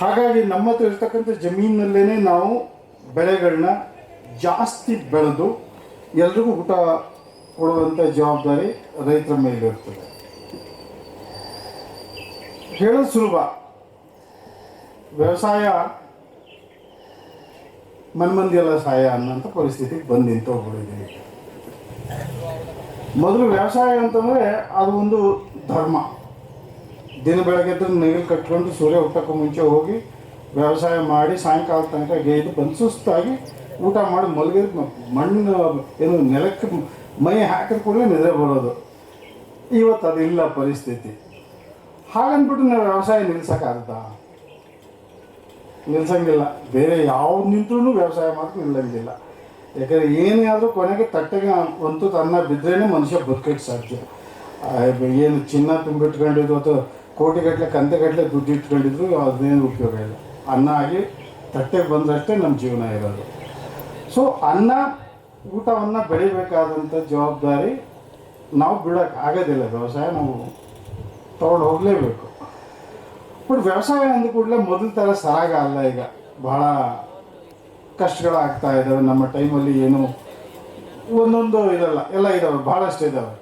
ಹಾಗಾಗಿ ನಮ್ಮ ಹತ್ರ ಇರ್ತಕ್ಕಂಥ ಜಮೀನಲ್ಲೇ ನಾವು ಬೆಳೆಗಳನ್ನ ಜಾಸ್ತಿ ಬೆಳೆದು ಎಲ್ರಿಗೂ ಊಟ ಕೊಡುವಂಥ ಜವಾಬ್ದಾರಿ ರೈತರ ಮೇಲೆ ಇರ್ತದೆ. ಹೇಳೋದು ಸುಲಭ, ವ್ಯವಸಾಯ ಮನ್ಮಂದಿಯೆಲ್ಲ ಸಹಾಯ ಅನ್ನೋಂಥ ಪರಿಸ್ಥಿತಿಗೆ ಬಂದು ನಿಂತೋಗ್ಬಿಟ್ಟಿದ್ದೀವಿ. ಮೊದಲು ವ್ಯವಸಾಯ ಅಂತಂದರೆ ಅದು ಒಂದು ಧರ್ಮ. ದಿನ ಬೆಳಗ್ಗೆ ನೇಗಿಲು ಕಟ್ಕೊಂಡು ಸೂರ್ಯ ಹುಟ್ಟಕ್ಕೂ ಮುಂಚೆ ಹೋಗಿ ವ್ಯವಸಾಯ ಮಾಡಿ ಸಾಯಂಕಾಲ ತನಕ ಗೈದು ಬಂದು ಸುಸ್ತಾಗಿ ಊಟ ಮಾಡಿ ಮಲಗಿದ ಮಣ್ಣು ಏನು ನೆಲಕ್ಕೆ ಮೈ ಹಾಕಿದ ಕೂಡಲೇ ನಿದ್ರೆ ಬರೋದು. ಇವತ್ತು ಅದಿಲ್ಲ ಪರಿಸ್ಥಿತಿ. ಹಾಗಂದ್ಬಿಟ್ಟು ನಾವು ವ್ಯವಸಾಯ ನಿಲ್ಸಂಗಿಲ್ಲ. ಬೇರೆ ಯಾವ್ದು ನಿಂತರೂ ವ್ಯವಸಾಯ ಮಾತ್ರ ನಿಲ್ಲಂಗಿಲ್ಲ. ಯಾಕಂದರೆ ಏನೇ ಆದರೂ ಕೊನೆಗೆ ತಟ್ಟೆಗೆ ಒಂದು ಅನ್ನ ಬಿದ್ದರೇನೆ ಮನುಷ್ಯ ಬದುಕಕ್ಕೆ ಸಾಧ್ಯ. ಏನು ಚಿನ್ನ ತುಂಬಿಟ್ಕೊಂಡಿದ್ದು ಅಥವಾ ಕೋಟಿಗಟ್ಟಲೆ ಕಂತೆಗಟ್ಟಲೆ ದುಡ್ಡು ಇಟ್ಕೊಂಡಿದ್ರು ಅದೇನು ಉಪಯೋಗ ಇಲ್ಲ. ಅನ್ನ ಆಗಿ ತಟ್ಟೆಗೆ ಬಂದಷ್ಟೇ ನಮ್ಮ ಜೀವನ ಇರೋದು. ಸೊ ಊಟವನ್ನು ಬೆಳಿಬೇಕಾದಂಥ ಜವಾಬ್ದಾರಿ ನಾವು ಬಿಡೋಕ್ಕೆ ಆಗೋದಿಲ್ಲ. ವ್ಯವಸಾಯ ನಾವು ತೊಗೊಂಡು ಹೋಗಲೇಬೇಕು. ಬಟ್ ವ್ಯವಸಾಯ ಅಂದ ಕೂಡಲೇ ಮೊದಲ ಥರ ಸರಾಗ ಅಲ್ಲ. ಈಗ ಭಾಳ ಕಷ್ಟಗಳಾಗ್ತಾ ಇದ್ದಾವೆ. ನಮ್ಮ ಟೈಮಲ್ಲಿ ಏನು ಒಂದೊಂದು ಇರಲ್ಲ, ಎಲ್ಲ ಇದ್ದಾವೆ, ಭಾಳಷ್ಟು ಇದ್ದಾವೆ.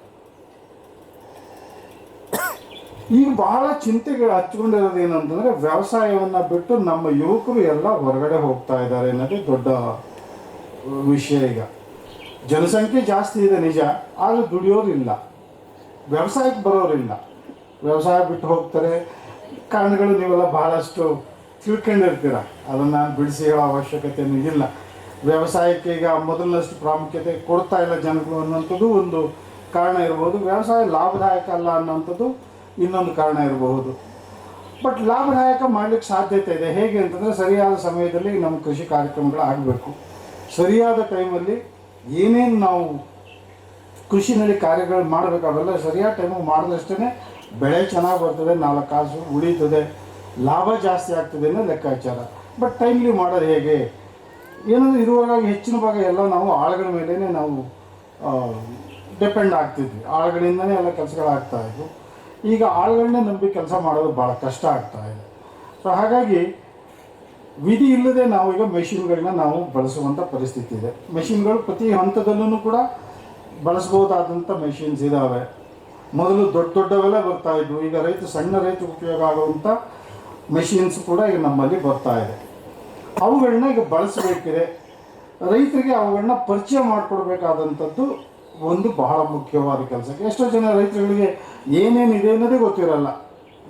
ಈಗ ಬಹಳ ಚಿಂತೆಗೆ ಹಚ್ಕೊಂಡಿರೋದು ಏನಂತಂದರೆ ವ್ಯವಸಾಯವನ್ನು ಬಿಟ್ಟು ನಮ್ಮ ಯುವಕರು ಎಲ್ಲ ಹೊರಗಡೆ ಹೋಗ್ತಾ ಇದ್ದಾರೆ ಅನ್ನೋದೇ ದೊಡ್ಡ ವಿಷಯ. ಈಗ ಜನಸಂಖ್ಯೆ ಜಾಸ್ತಿ ಇದೆ ನಿಜ, ಆದರೆ ದುಡಿಯೋರಿಲ್ಲ, ವ್ಯವಸಾಯಕ್ಕೆ ಬರೋರಿಲ್ಲ, ವ್ಯವಸಾಯ ಬಿಟ್ಟು ಹೋಗ್ತಾರೆ. ಕಾರಣಗಳು ನೀವೆಲ್ಲ ಬಹಳಷ್ಟು ತಿಳ್ಕೊಂಡಿರ್ತೀರ, ಅದನ್ನು ನಾನು ಬಿಡಿಸಿ ಹೇಳೋ ಅವಶ್ಯಕತೆಯೂ ಇಲ್ಲ. ವ್ಯವಸಾಯಕ್ಕೆ ಈಗ ಮೊದಲಿನಷ್ಟು ಪ್ರಾಮುಖ್ಯತೆ ಕೊಡ್ತಾ ಇಲ್ಲ ಜನಗಳು ಅನ್ನೋಂಥದ್ದು ಒಂದು ಕಾರಣ ಇರ್ಬೋದು. ವ್ಯವಸಾಯ ಲಾಭದಾಯಕ ಅಲ್ಲ ಅನ್ನೋಂಥದ್ದು ಇನ್ನೊಂದು ಕಾರಣ ಇರಬಹುದು. ಬಟ್ ಲಾಭದಾಯಕ ಮಾಡಲಿಕ್ಕೆ ಸಾಧ್ಯತೆ ಇದೆ. ಹೇಗೆ ಅಂತಂದರೆ ಸರಿಯಾದ ಸಮಯದಲ್ಲಿ ನಮ್ಮ ಕೃಷಿ ಕಾರ್ಯಕ್ರಮಗಳು ಆಗಬೇಕು. ಸರಿಯಾದ ಟೈಮಲ್ಲಿ ಏನೇನು ನಾವು ಕೃಷಿನಲ್ಲಿ ಕಾರ್ಯಗಳು ಮಾಡಬೇಕು ಅವೆಲ್ಲ ಸರಿಯಾದ ಟೈಮಿಗೆ ಮಾಡಿದಷ್ಟೇ ಬೆಳೆ ಚೆನ್ನಾಗಿ ಬರ್ತದೆ, 4 ಕಾಸು ಉಳೀತದೆ, ಲಾಭ ಜಾಸ್ತಿ ಆಗ್ತದೆ ಅನ್ನೋ ಲೆಕ್ಕಾಚಾರ. ಬಟ್ ಟೈಮ್ಲಿ ಮಾಡೋದು ಹೇಗೆ ಏನಂದರೆ ಇರುವಾಗ ಹೆಚ್ಚಿನ ಭಾಗ ಎಲ್ಲ ನಾವು ಆಳುಗಳ ಮೇಲೇ ನಾವು ಡಿಪೆಂಡ್ ಆಗ್ತಿದ್ವಿ. ಆಳುಗಳಿಂದನೇ ಎಲ್ಲ ಕೆಲಸಗಳಾಗ್ತಾಯಿದ್ವು. ಈಗ ಆಳುಗಳನ್ನೇ ನಂಬಿ ಕೆಲಸ ಮಾಡೋದು ಭಾಳ ಕಷ್ಟ ಆಗ್ತಾಯಿದೆ. ಸೊ ಹಾಗಾಗಿ ವಿಧಿ ಇಲ್ಲದೆ ನಾವು ಈಗ ಮೆಷಿನ್ಗಳನ್ನ ನಾವು ಬಳಸುವಂಥ ಪರಿಸ್ಥಿತಿ ಇದೆ. ಮೆಷಿನ್ಗಳು ಪ್ರತಿ ಹಂತದಲ್ಲೂ ಕೂಡ ಬಳಸ್ಬೋದಾದಂಥ ಮೆಷಿನ್ಸ್ ಇದ್ದಾವೆ. ಮೊದಲು ದೊಡ್ಡ ದೊಡ್ಡವೆಲ್ಲ ಬರ್ತಾಯಿದ್ವು, ಈಗ ಸಣ್ಣ ರೈತರಿಗೆ ಉಪಯೋಗ ಆಗುವಂಥ ಮೆಷಿನ್ಸ್ ಕೂಡ ಈಗ ನಮ್ಮಲ್ಲಿ ಬರ್ತಾ ಇದೆ. ಅವುಗಳನ್ನ ಈಗ ಬಳಸಬೇಕಿದೆ. ರೈತರಿಗೆ ಅವುಗಳನ್ನ ಪರಿಚಯ ಮಾಡಿಕೊಡ್ಬೇಕಾದಂಥದ್ದು ಒಂದು ಬಹಳ ಮುಖ್ಯವಾದ ಕೆಲಸ. ಎಷ್ಟೋ ಜನ ರೈತರುಗಳಿಗೆ ಏನೇನಿದೆ ಅನ್ನೋದೇ ಗೊತ್ತಿರಲ್ಲ.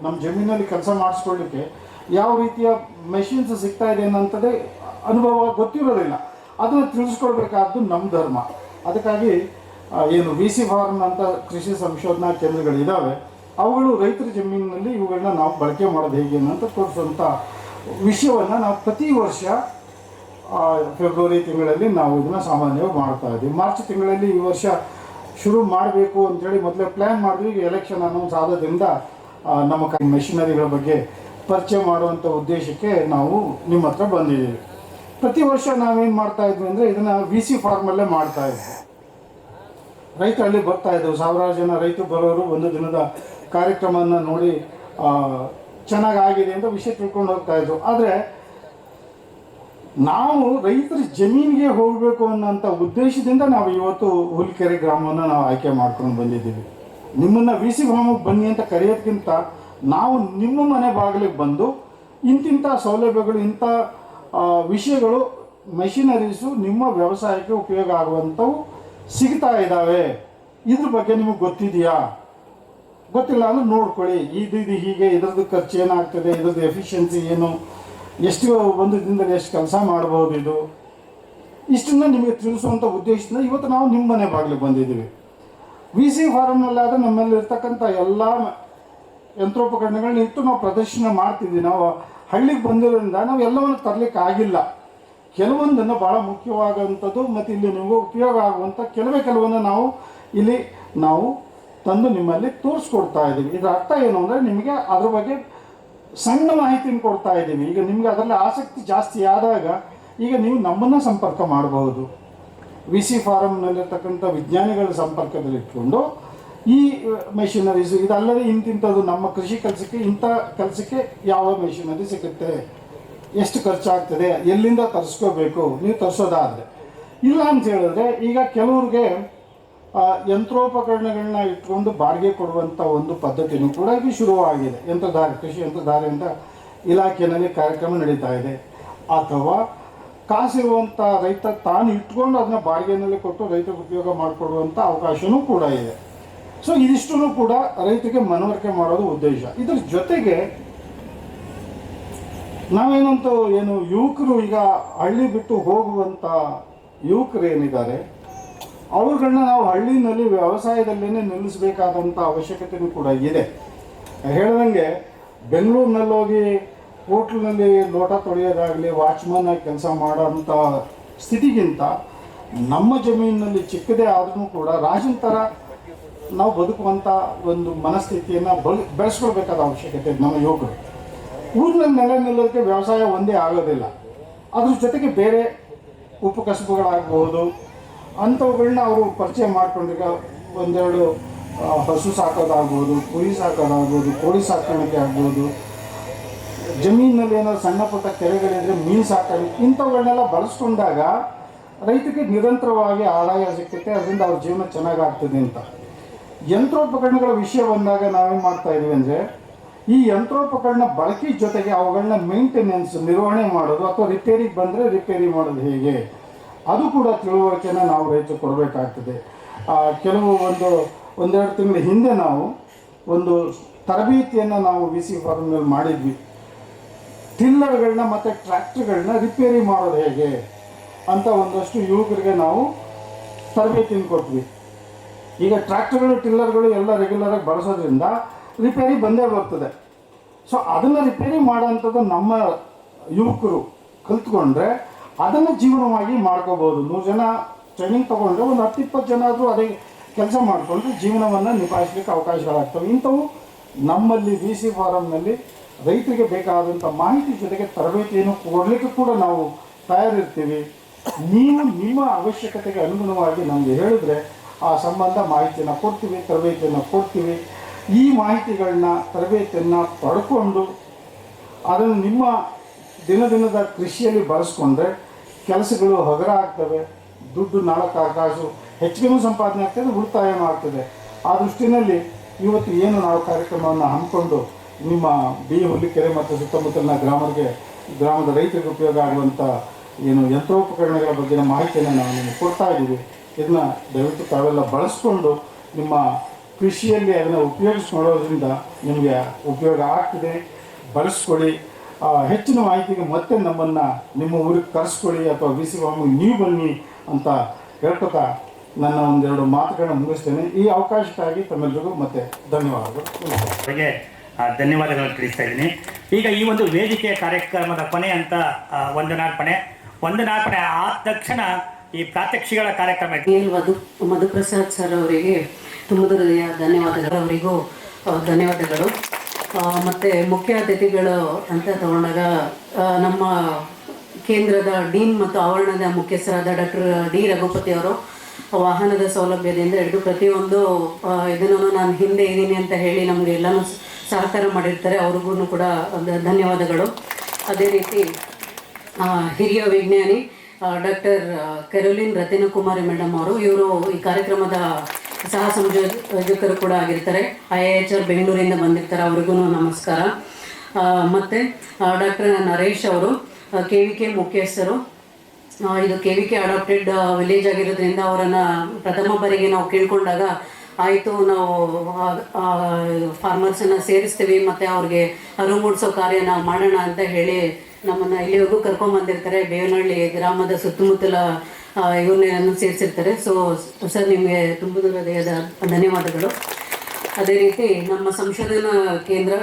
ನಮ್ಮ ಜಮೀನಲ್ಲಿ ಕೆಲಸ ಮಾಡಿಸ್ಕೊಳ್ಳಿಕ್ಕೆ ಯಾವ ರೀತಿಯ ಮೆಷಿನ್ಸ್ ಸಿಗ್ತಾ ಇದೆ ಅನ್ನೋಂಥದ್ದೇ ಅನುಭವ ಗೊತ್ತಿರೋದಿಲ್ಲ. ಅದನ್ನು ತಿಳಿಸ್ಕೊಡ್ಬೇಕಾದ್ದು ನಮ್ಮ ಧರ್ಮ. ಅದಕ್ಕಾಗಿ ಏನು VC ಫಾರ್ಮ್ ಅಂತ ಕೃಷಿ ಸಂಶೋಧನಾ ಕೇಂದ್ರಗಳಿದ್ದಾವೆ, ಅವುಗಳು ರೈತರ ಜಮೀನಿನಲ್ಲಿ ಇವುಗಳನ್ನ ನಾವು ಬಳಕೆ ಮಾಡೋದು ಹೇಗೆ ಅಂತ ತೋರಿಸುವಂಥ ವಿಷಯವನ್ನು ನಾವು ಪ್ರತಿ ವರ್ಷ ಫೆಬ್ರವರಿ ತಿಂಗಳಲ್ಲಿ ನಾವು ಇದನ್ನು ಸಾಮಾನ್ಯವಾಗಿ ಮಾಡ್ತಾ ಇದ್ದೀವಿ. ಮಾರ್ಚ್ ತಿಂಗಳಲ್ಲಿ ಈ ವರ್ಷ ಶುರು ಮಾಡಬೇಕು ಅಂಥೇಳಿ ಮೊದಲೇ ಪ್ಲ್ಯಾನ್ ಮಾಡಿದ್ವಿ. ಈಗ ಎಲೆಕ್ಷನ್ ಅನೌನ್ಸ್ ಆಗೋದ್ರಿಂದ ನಮ್ಮ ಮೆಷಿನರಿಗಳ ಬಗ್ಗೆ ಪರಿಚಯ ಮಾಡುವಂಥ ಉದ್ದೇಶಕ್ಕೆ ನಾವು ನಿಮ್ಮ ಹತ್ರ ಬಂದಿದ್ದೀವಿ. ಪ್ರತಿ ವರ್ಷ ನಾವೇನು ಮಾಡ್ತಾಯಿದ್ವಿ ಅಂದರೆ ಇದನ್ನು VC ಫಾರ್ಮಲ್ಲೇ ಮಾಡ್ತಾಯಿದ್ವಿ. ರೈತರಲ್ಲಿ ಬರ್ತಾಯಿದ್ದೆವು, ಸಾವಿರಾರು ಜನ ರೈತರು ಬರೋರು ಒಂದು ದಿನದ ಕಾರ್ಯಕ್ರಮವನ್ನು ನೋಡಿ ಚೆನ್ನಾಗಾಗಿದೆ ಅಂತ ವಿಷಯ ತಿಳ್ಕೊಂಡು ಹೋಗ್ತಾಯಿದ್ರು. ಆದರೆ ನಾವು ರೈತರ ಜಮೀನಿಗೆ ಹೋಗಬೇಕು ಅನ್ನೋಂಥ ಉದ್ದೇಶದಿಂದ ನಾವು ಇವತ್ತು ಹುಲಿಕೆರೆ ಗ್ರಾಮವನ್ನು ನಾವು ಆಯ್ಕೆ ಮಾಡ್ಕೊಂಡು ಬಂದಿದ್ದೀವಿ. ನಿಮ್ಮನ್ನು VC ಫಾರ್ಮಿಗೆ ಬನ್ನಿ ಅಂತ ಕರೆಯೋದಕ್ಕಿಂತ ನಾವು ನಿಮ್ಮ ಮನೆ ಬಾಗಿಲಿಗೆ ಬಂದು ಇಂತಿಂಥ ಸೌಲಭ್ಯಗಳು, ಇಂಥ ವಿಷಯಗಳು, ಮೆಷಿನರೀಸು ನಿಮ್ಮ ವ್ಯವಸಾಯಕ್ಕೆ ಉಪಯೋಗ ಆಗುವಂಥವು ಸಿಗ್ತಾ ಇದ್ದಾವೆ, ಇದ್ರ ಬಗ್ಗೆ ನಿಮಗೆ ಗೊತ್ತಿದೆಯಾ? ಗೊತ್ತಿಲ್ಲ ಅಂದರೆ ನೋಡ್ಕೊಳ್ಳಿ, ಇದು ಹೀಗೆ, ಇದ್ರದ್ದು ಖರ್ಚು ಏನಾಗ್ತದೆ, ಇದ್ರದ್ದು ಎಫಿಷಿಯನ್ಸಿ ಏನು, ಎಷ್ಟು ಒಂದು ದಿನದಲ್ಲಿ ಎಷ್ಟು ಕೆಲಸ ಮಾಡ್ಬೋದು, ಇಷ್ಟನ್ನು ನಿಮಗೆ ತಿಳಿಸುವಂಥ ಉದ್ದೇಶದಿಂದ ಇವತ್ತು ನಾವು ನಿಮ್ಮ ಮನೆ ಬಾಗಿಲಿಗೆ ಬಂದಿದ್ದೀವಿ. VC ಫಾರಮ್ನಲ್ಲಾದರೆ ನಮ್ಮಲ್ಲಿ ಇರ್ತಕ್ಕಂಥ ಎಲ್ಲ ಯಂತ್ರೋಪಕರಣಗಳನ್ನ ಇಟ್ಟು ನಾವು ಪ್ರದರ್ಶನ ಮಾಡ್ತಿದ್ವಿ. ನಾವು ಹಳ್ಳಿಗೆ ಬಂದಿರೋದ್ರಿಂದ ನಾವು ಎಲ್ಲವನ್ನು ತರಲಿಕ್ಕೆ ಆಗಿಲ್ಲ. ಕೆಲವೊಂದನ್ನು ಭಾಳ ಮುಖ್ಯವಾಗುವಂಥದ್ದು ಮತ್ತು ಇಲ್ಲಿ ನಿಮಗೂ ಉಪಯೋಗ ಆಗುವಂಥ ಕೆಲವೊಂದು ನಾವು ತಂದು ನಿಮ್ಮಲ್ಲಿ ತೋರಿಸ್ಕೊಡ್ತಾ ಇದ್ದೀವಿ. ಇದರ ಅರ್ಥ ಏನು ಅಂದರೆ ನಿಮಗೆ ಅದ್ರ ಬಗ್ಗೆ ಸಣ್ಣ ಮಾಹಿತಿನ ಕೊಡ್ತಾ ಇದ್ದೀವಿ. ಈಗ ನಿಮಗೆ ಅದರಲ್ಲಿ ಆಸಕ್ತಿ ಜಾಸ್ತಿ ಆದಾಗ ಈಗ ನೀವು ನಮ್ಮನ್ನು ಸಂಪರ್ಕ ಮಾಡಬಹುದು. VC ಫಾರಮ್ನಲ್ಲಿರ್ತಕ್ಕಂಥ ವಿಜ್ಞಾನಿಗಳ ಸಂಪರ್ಕದಲ್ಲಿಟ್ಕೊಂಡು ಈ ಮೆಷಿನರೀಸು ಇದಲ್ಲದೆ ಇಂತಿಂಥದ್ದು ನಮ್ಮ ಕೃಷಿ ಕೆಲಸಕ್ಕೆ, ಇಂಥ ಕೆಲಸಕ್ಕೆ ಯಾವ ಮೆಷಿನರಿ ಸಿಗುತ್ತೆ, ಎಷ್ಟು ಖರ್ಚಾಗ್ತದೆ, ಎಲ್ಲಿಂದ ತರಿಸ್ಕೋಬೇಕು ನೀವು ತರಿಸೋದಾದರೆ. ಇಲ್ಲ ಅಂತ ಹೇಳಿದ್ರೆ ಈಗ ಕೆಲವ್ರಿಗೆ ಯಂತ್ರೋಪಕರಣಗಳನ್ನ ಇಟ್ಕೊಂಡು ಬಾಡಿಗೆ ಕೊಡುವಂಥ ಒಂದು ಪದ್ಧತಿನೂ ಕೂಡ ಈಗ ಶುರುವಾಗಿದೆ. ಕೃಷಿ ಯಂತ್ರಧಾರೆ ಅಂತ ಇಲಾಖೆಯಲ್ಲಿ ಕಾರ್ಯಕ್ರಮ ನಡೀತಾ ಇದೆ. ಅಥವಾ ಕಾಸಿರುವಂಥ ರೈತ ತಾನು ಇಟ್ಕೊಂಡು ಅದನ್ನ ಬಾಡಿಗೆನಲ್ಲಿ ಕೊಟ್ಟು ರೈತರಿಗೆ ಉಪಯೋಗ ಮಾಡಿಕೊಡುವಂಥ ಅವಕಾಶವೂ ಕೂಡ ಇದೆ. ಸೊ ಇದಿಷ್ಟೂ ಕೂಡ ರೈತರಿಗೆ ಮನವರಿಕೆ ಮಾಡೋದು ಉದ್ದೇಶ. ಇದ್ರ ಜೊತೆಗೆ ನಾವೇನಂತೂ ಯುವಕರು ಈಗ ಹಳ್ಳಿ ಬಿಟ್ಟು ಹೋಗುವಂಥ ಯುವಕರು ಏನಿದ್ದಾರೆ ಅವ್ರುಗಳನ್ನ ನಾವು ಹಳ್ಳಿನಲ್ಲಿ ವ್ಯವಸಾಯದಲ್ಲೇ ನಿಲ್ಲಿಸಬೇಕಾದಂಥ ಅವಶ್ಯಕತೆಯೂ ಕೂಡ ಇದೆ. ಹೇಳ್ದಂಗೆ ಬೆಂಗಳೂರಿನಲ್ಲಿ ಹೋಗಿ ಹೋಟ್ಲಿನಲ್ಲಿ ಲೋಟ ತೊಳೆಯೋದಾಗಲಿ, ವಾಚ್ಮನ್ ಆಗಿ ಕೆಲಸ ಮಾಡೋಂಥ ಸ್ಥಿತಿಗಿಂತ ನಮ್ಮ ಜಮೀನಿನಲ್ಲಿ ಚಿಕ್ಕದೇ ಆದ್ರೂ ಕೂಡ ರಾಜನ ಥರ ನಾವು ಬದುಕುವಂಥ ಒಂದು ಮನಸ್ಥಿತಿಯನ್ನು ಬೆಳೆಸ್ಕೊಳ್ಬೇಕಾದ ಅವಶ್ಯಕತೆ ಇದೆ ನಮ್ಮ ಯುವಕರು. ಊರಿನಲ್ಲಿ ನೆಲೆ ನಿಲ್ಲೋದಕ್ಕೆ ವ್ಯವಸಾಯ ಒಂದೇ ಆಗೋದಿಲ್ಲ, ಅದ್ರ ಜೊತೆಗೆ ಬೇರೆ ಉಪಕಸಬುಗಳಾಗಬಹುದು ಅಂಥವುಗಳನ್ನ ಅವರು ಪರಿಚಯ ಮಾಡ್ಕೊಂಡ್ರೆ ಒಂದೆರಡು ಹಸು ಸಾಕೋದಾಗ್ಬೋದು, ಕುರಿ ಸಾಕೋದಾಗ್ಬೋದು, ಕೋಳಿ ಸಾಕಾಣಿಕೆ ಆಗ್ಬೋದು, ಜಮೀನಿನಲ್ಲಿ ಏನಾದ್ರು ಸಣ್ಣ ಪುಟ್ಟ ಕೆರೆಗಳಿದ್ರೆ ಮೀನು ಸಾಕಾಣಿಕೆ, ಇಂಥವುಗಳನ್ನೆಲ್ಲ ಬಳಸ್ಕೊಂಡಾಗ ರೈತರಿಗೆ ನಿರಂತರವಾಗಿ ಆದಾಯ ಸಿಗ್ತೈತೆ, ಅದರಿಂದ ಅವ್ರ ಜೀವನ ಚೆನ್ನಾಗಾಗ್ತದೆ ಅಂತ. ಯಂತ್ರೋಪಕರಣಗಳ ವಿಷಯ ಬಂದಾಗ ನಾವೇನು ಮಾಡ್ತಾ ಇದೀವಿ ಅಂದರೆ, ಈ ಯಂತ್ರೋಪಕರಣ ಬಳಕೆ ಜೊತೆಗೆ ಅವುಗಳನ್ನ ಮೇಂಟೆನೆನ್ಸ್ ನಿರ್ವಹಣೆ ಮಾಡೋದು ಅಥವಾ ರಿಪೇರಿಗೆ ಬಂದರೆ ರಿಪೇರಿ ಮಾಡೋದು ಹೇಗೆ, ಅದು ಕೂಡ ತಿಳುವಳಿಕೆನ ನಾವು ರೈತರು ಕೊಡಬೇಕಾಗ್ತದೆ. ಕೆಲವು ಒಂದೆರಡು ತಿಂಗಳ ಹಿಂದೆ ನಾವು ಒಂದು ತರಬೇತಿಯನ್ನು ನಾವು VC ಫಾರ್ಮ್ನಲ್ಲಿ ಮಾಡಿದ್ವಿ. ಟಿಲ್ಲರ್ಗಳನ್ನ ಮತ್ತು ಟ್ರ್ಯಾಕ್ಟರ್ಗಳನ್ನ ರಿಪೇರಿ ಮಾಡೋದು ಹೇಗೆ ಅಂತ ಒಂದಷ್ಟು ಯುವಕರಿಗೆ ನಾವು ತರಬೇತಿಯನ್ನು ಕೊಟ್ವಿ. ಈಗ ಟ್ರ್ಯಾಕ್ಟರ್ಗಳು ಟಿಲ್ಲರ್ಗಳು ಎಲ್ಲ ರೆಗ್ಯುಲರಾಗಿ ಬಳಸೋದ್ರಿಂದ ರಿಪೇರಿ ಬಂದೇ ಬರ್ತದೆ. ಸೊ ಅದನ್ನು ರಿಪೇರಿ ಮಾಡೋಂಥದ್ದು ನಮ್ಮ ಯುವಕರು ಕಲ್ತ್ಕೊಂಡ್ರೆ ಅದನ್ನು ಜೀವನವಾಗಿ ಮಾಡ್ಕೋಬೋದು. 100 ಜನ ಟ್ರೈನಿಂಗ್ ತೊಗೊಂಡ್ರೆ ಒಂದು 10-20 ಜನ ಆದರೂ ಅದೇ ಕೆಲಸ ಮಾಡಿಕೊಂಡು ಜೀವನವನ್ನು ನಿಭಾಯಿಸಲಿಕ್ಕೆ ಅವಕಾಶಗಳಾಗ್ತವೆ. ಇಂಥವು ನಮ್ಮಲ್ಲಿ VC ಫಾರಮ್ನಲ್ಲಿ ರೈತರಿಗೆ ಬೇಕಾದಂಥ ಮಾಹಿತಿ ಜೊತೆಗೆ ತರಬೇತಿಯನ್ನು ಕೊಡಲಿಕ್ಕೆ ಕೂಡ ನಾವು ತಯಾರಿರ್ತೀವಿ. ನೀವು ನಿಮ್ಮ ಅವಶ್ಯಕತೆಗೆ ಅನುಗುಣವಾಗಿ ನಮಗೆ ಹೇಳಿದ್ರೆ ಆ ಸಂಬಂಧ ಮಾಹಿತಿಯನ್ನು ಕೊಡ್ತೀವಿ, ತರಬೇತಿಯನ್ನು ಕೊಡ್ತೀವಿ. ಈ ಮಾಹಿತಿಗಳನ್ನ ತರಬೇತಿಯನ್ನು ಪಡ್ಕೊಂಡು ಅದನ್ನು ನಿಮ್ಮ ದಿನದ ಕೃಷಿಯಲ್ಲಿ ಬಳಸ್ಕೊಂಡ್ರೆ ಕೆಲಸಗಳು ಹಗುರ ಆಗ್ತವೆ, ದುಡ್ಡು 4 ಕಾಸು ಹೆಚ್ಚಿಗೆ ಸಂಪಾದನೆ ಆಗ್ತದೆ, ಉಳಿತಾಯನೂ ಆಗ್ತದೆ. ಆ ದೃಷ್ಟಿನಲ್ಲಿ ಇವತ್ತು ಏನು ನಾವು ಕಾರ್ಯಕ್ರಮವನ್ನು ಹಮ್ಮಿಕೊಂಡು ನಿಮ್ಮ B ಹುಲ್ಲಿಕೆರೆ ಮತ್ತು ಸುತ್ತಮುತ್ತಲಿನ ಗ್ರಾಮದ ರೈತರಿಗೆ ಉಪಯೋಗ ಆಗುವಂಥ ಏನು ಯಂತ್ರೋಪಕರಣಗಳ ಬಗ್ಗಿನ ಮಾಹಿತಿಯನ್ನು ನಾವು ನಿಮಗೆ ಕೊಡ್ತಾ ಇದ್ದೀವಿ. ಇದನ್ನ ದಯವಿಟ್ಟು ತಾವೆಲ್ಲ ಬಳಸ್ಕೊಂಡು ನಿಮ್ಮ ಕೃಷಿಯಲ್ಲಿ ಅದನ್ನು ಉಪಯೋಗಿಸ್ಕೊಳ್ಳೋದ್ರಿಂದ ನಿಮಗೆ ಉಪಯೋಗ ಆಗ್ತದೆ. ಬಳಸ್ಕೊಳ್ಳಿ. ಹೆಚ್ಚಿನ ಮಾಹಿತಿಗೆ ಮತ್ತೆ ನಮ್ಮನ್ನು ನಿಮ್ಮ ಊರಿಗೆ ಕರೆಸ್ಕೊಳ್ಳಿ ಅಥವಾ VC ಫಾರ್ಮಿಗೆ ನೀವು ಬನ್ನಿ ಅಂತ ಹೇಳ್ಕೊತಾ ನನ್ನ ಒಂದೆರಡು ಮಾತುಗಳನ್ನ ಮುಗಿಸ್ತೇನೆ. ಈ ಅವಕಾಶಕ್ಕಾಗಿ ತಮ್ಮೆಲ್ಲರಿಗೂ ಮತ್ತೆ ಧನ್ಯವಾದಗಳು. ಅವರಿಗೆ ಧನ್ಯವಾದಗಳನ್ನು ತಿಳಿಸ್ತಾ ಇದ್ದೀನಿ. ಈಗ ಈ ಒಂದು ವೇದಿಕೆಯ ಕಾರ್ಯಕ್ರಮದ ಕೊನೆ ಅಂತ ವಂದನಾರ್ಪಣೆ ಆದ ತಕ್ಷಣ ಈ ಪ್ರಾತ್ಯಕ್ಷಿಗಳ ಕಾರ್ಯಕ್ರಮ ಮಧುಪ್ರಸಾದ್ ಸರ್ ಅವರಿಗೆ ತುಂಬ ಹೃದಯ ಧನ್ಯವಾದಗಳು. ಅವರಿಗೂ ಧನ್ಯವಾದಗಳು. ಮತ್ತು ಮುಖ್ಯ ಅತಿಥಿಗಳು ಅಂತ ತಗೊಂಡಾಗ ನಮ್ಮ ಕೇಂದ್ರದ ಡೀನ್ ಮತ್ತು ಆವರಣದ ಮುಖ್ಯಸ್ಥರಾದ ಡಾಕ್ಟರ್ D ರಘುಪತಿ ಅವರು ವಾಹನದ ಸೌಲಭ್ಯದಿಂದ ಹಿಡಿದು ಪ್ರತಿಯೊಂದು ಇದನ್ನು ನಾನು ಹಿಂದೆ ಇದ್ದೀನಿ ಅಂತ ಹೇಳಿ ನಮಗೆ ಎಲ್ಲನೂ ಸಹಕಾರ ಮಾಡಿರ್ತಾರೆ. ಅವ್ರಿಗೂ ಕೂಡ ಧನ್ಯವಾದಗಳು. ಅದೇ ರೀತಿ ಹಿರಿಯ ವಿಜ್ಞಾನಿ ಡಾಕ್ಟರ್ ಕೆರೋಲಿನ್ ರತಿನಕುಮಾರಿ ಮೇಡಮ್ ಅವರು, ಇವರು ಈ ಕಾರ್ಯಕ್ರಮದ ಸಹ ಸಂಯೋಜಕರು ಕೂಡ ಆಗಿರ್ತಾರೆ. IIHR ಬೆಂಗಳೂರಿಂದ ಬಂದಿರ್ತಾರೆ. ಅವ್ರಿಗೂ ನಮಸ್ಕಾರ. ಮತ್ತು ಡಾಕ್ಟರ್ ನರೇಶ್ ಅವರು KVK ಮುಖ್ಯಸ್ಥರು. ಇದು KVK ಅಡಾಪ್ಟೆಡ್ ವಿಲೇಜ್ ಆಗಿರೋದ್ರಿಂದ ಅವರನ್ನು ಪ್ರಥಮ ಬಾರಿಗೆ ನಾವು ಕೇಳ್ಕೊಂಡಾಗ ಆಯಿತು ನಾವು ಫಾರ್ಮರ್ಸನ್ನು ಸೇರಿಸ್ತೀವಿ ಮತ್ತು ಅವ್ರಿಗೆ ಅರಿವು ಮೂಡಿಸೋ ಕಾರ್ಯ ನಾವು ಮಾಡೋಣ ಅಂತ ಹೇಳಿ ನಮ್ಮನ್ನು ಇಲ್ಲಿವರೆಗೂ ಕರ್ಕೊಂಬಂದಿರ್ತಾರೆ. ಬೇವನಹಳ್ಳಿ ಗ್ರಾಮದ ಸುತ್ತಮುತ್ತಲ ಇವ್ರನ್ನೆಲ್ಲ ಸೇರಿಸಿರ್ತಾರೆ. ಸರ್ ನಿಮಗೆ ತುಂಬ ಹೃದಯದ ಧನ್ಯವಾದಗಳು. ಅದೇ ರೀತಿ ನಮ್ಮ ಸಂಶೋಧನಾ ಕೇಂದ್ರ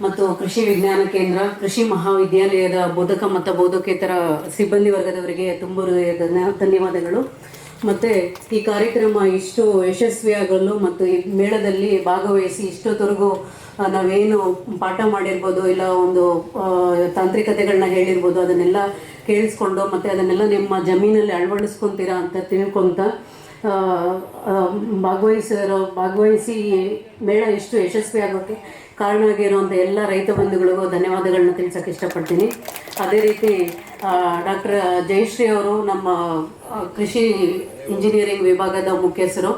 ಮತ್ತು ಕೃಷಿ ವಿಜ್ಞಾನ ಕೇಂದ್ರ, ಕೃಷಿ ಮಹಾವಿದ್ಯಾಲಯದ ಬೋಧಕ ಮತ್ತು ಬೋಧಕೇತರ ಸಿಬ್ಬಂದಿ ವರ್ಗದವರಿಗೆ ತುಂಬ ಹೃದಯದ ಧನ್ಯವಾದಗಳು. ಮತ್ತು ಈ ಕಾರ್ಯಕ್ರಮ ಇಷ್ಟು ಯಶಸ್ವಿಯಾಗಲು ಮತ್ತು ಈ ಮೇಳದಲ್ಲಿ ಭಾಗವಹಿಸಿ ಇಷ್ಟೊತ್ತವರೆಗೂ ನಾವೇನು ಪಾಠ ಮಾಡಿರ್ಬೋದು, ಇಲ್ಲ ಒಂದು ತಾಂತ್ರಿಕತೆಗಳನ್ನ ಹೇಳಿರ್ಬೋದು, ಅದನ್ನೆಲ್ಲ ಕೇಳಿಸ್ಕೊಂಡು ಮತ್ತು ಅದನ್ನೆಲ್ಲ ನಿಮ್ಮ ಜಮೀನಲ್ಲಿ ಅಳವಡಿಸ್ಕೊತೀರಾ ಅಂತ ತಿಳ್ಕೊತ ಭಾಗವಹಿಸಿ ಮೇಳ ಇಷ್ಟು ಯಶಸ್ವಿ ಆಗೋಕ್ಕೆ ಕಾರಣ ಆಗಿರುವಂಥ ಎಲ್ಲ ರೈತ ಬಂಧುಗಳಿಗೂ ಧನ್ಯವಾದಗಳನ್ನ ತಿಳಿಸೋಕೆ ಇಷ್ಟಪಡ್ತೀನಿ. ಅದೇ ರೀತಿ ಡಾಕ್ಟರ್ ಜಯಶ್ರೀ ಅವರು ನಮ್ಮ ಕೃಷಿ ಇಂಜಿನಿಯರಿಂಗ್ ವಿಭಾಗದ ಮುಖ್ಯಸ್ಥರು,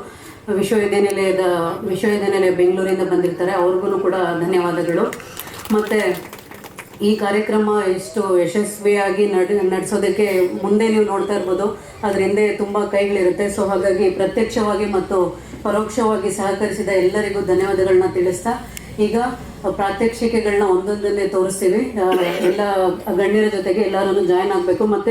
ವಿಶ್ವವಿದ್ಯಾನಿಲಯ ಬೆಂಗಳೂರಿಂದ ಬಂದಿರ್ತಾರೆ. ಅವ್ರಿಗೂ ಕೂಡ ಧನ್ಯವಾದಗಳು. ಮತ್ತು ಈ ಕಾರ್ಯಕ್ರಮ ಇಷ್ಟು ಯಶಸ್ವಿಯಾಗಿ ನಡೆಸೋದಕ್ಕೆ ಮುಂದೆ ನೀವು ನೋಡ್ತಾ ಇರ್ಬೋದು, ಅದ್ರ ಹಿಂದೆ ತುಂಬ ಕೈಗಳಿರುತ್ತೆ. ಸೊ ಹಾಗಾಗಿ ಪ್ರತ್ಯಕ್ಷವಾಗಿ ಮತ್ತು ಪರೋಕ್ಷವಾಗಿ ಸಹಕರಿಸಿದ ಎಲ್ಲರಿಗೂ ಧನ್ಯವಾದಗಳನ್ನ ತಿಳಿಸ್ತಾ ಈಗ ಪ್ರಾತ್ಯಕ್ಷಿಕೆಗಳನ್ನ ಒಂದೊಂದನ್ನೇ ತೋರಿಸ್ತೀವಿ. ಎಲ್ಲ ಗಣ್ಯರ ಜೊತೆಗೆ ಎಲ್ಲರೂ ಜಾಯ್ನ್ ಆಗಬೇಕು. ಮತ್ತು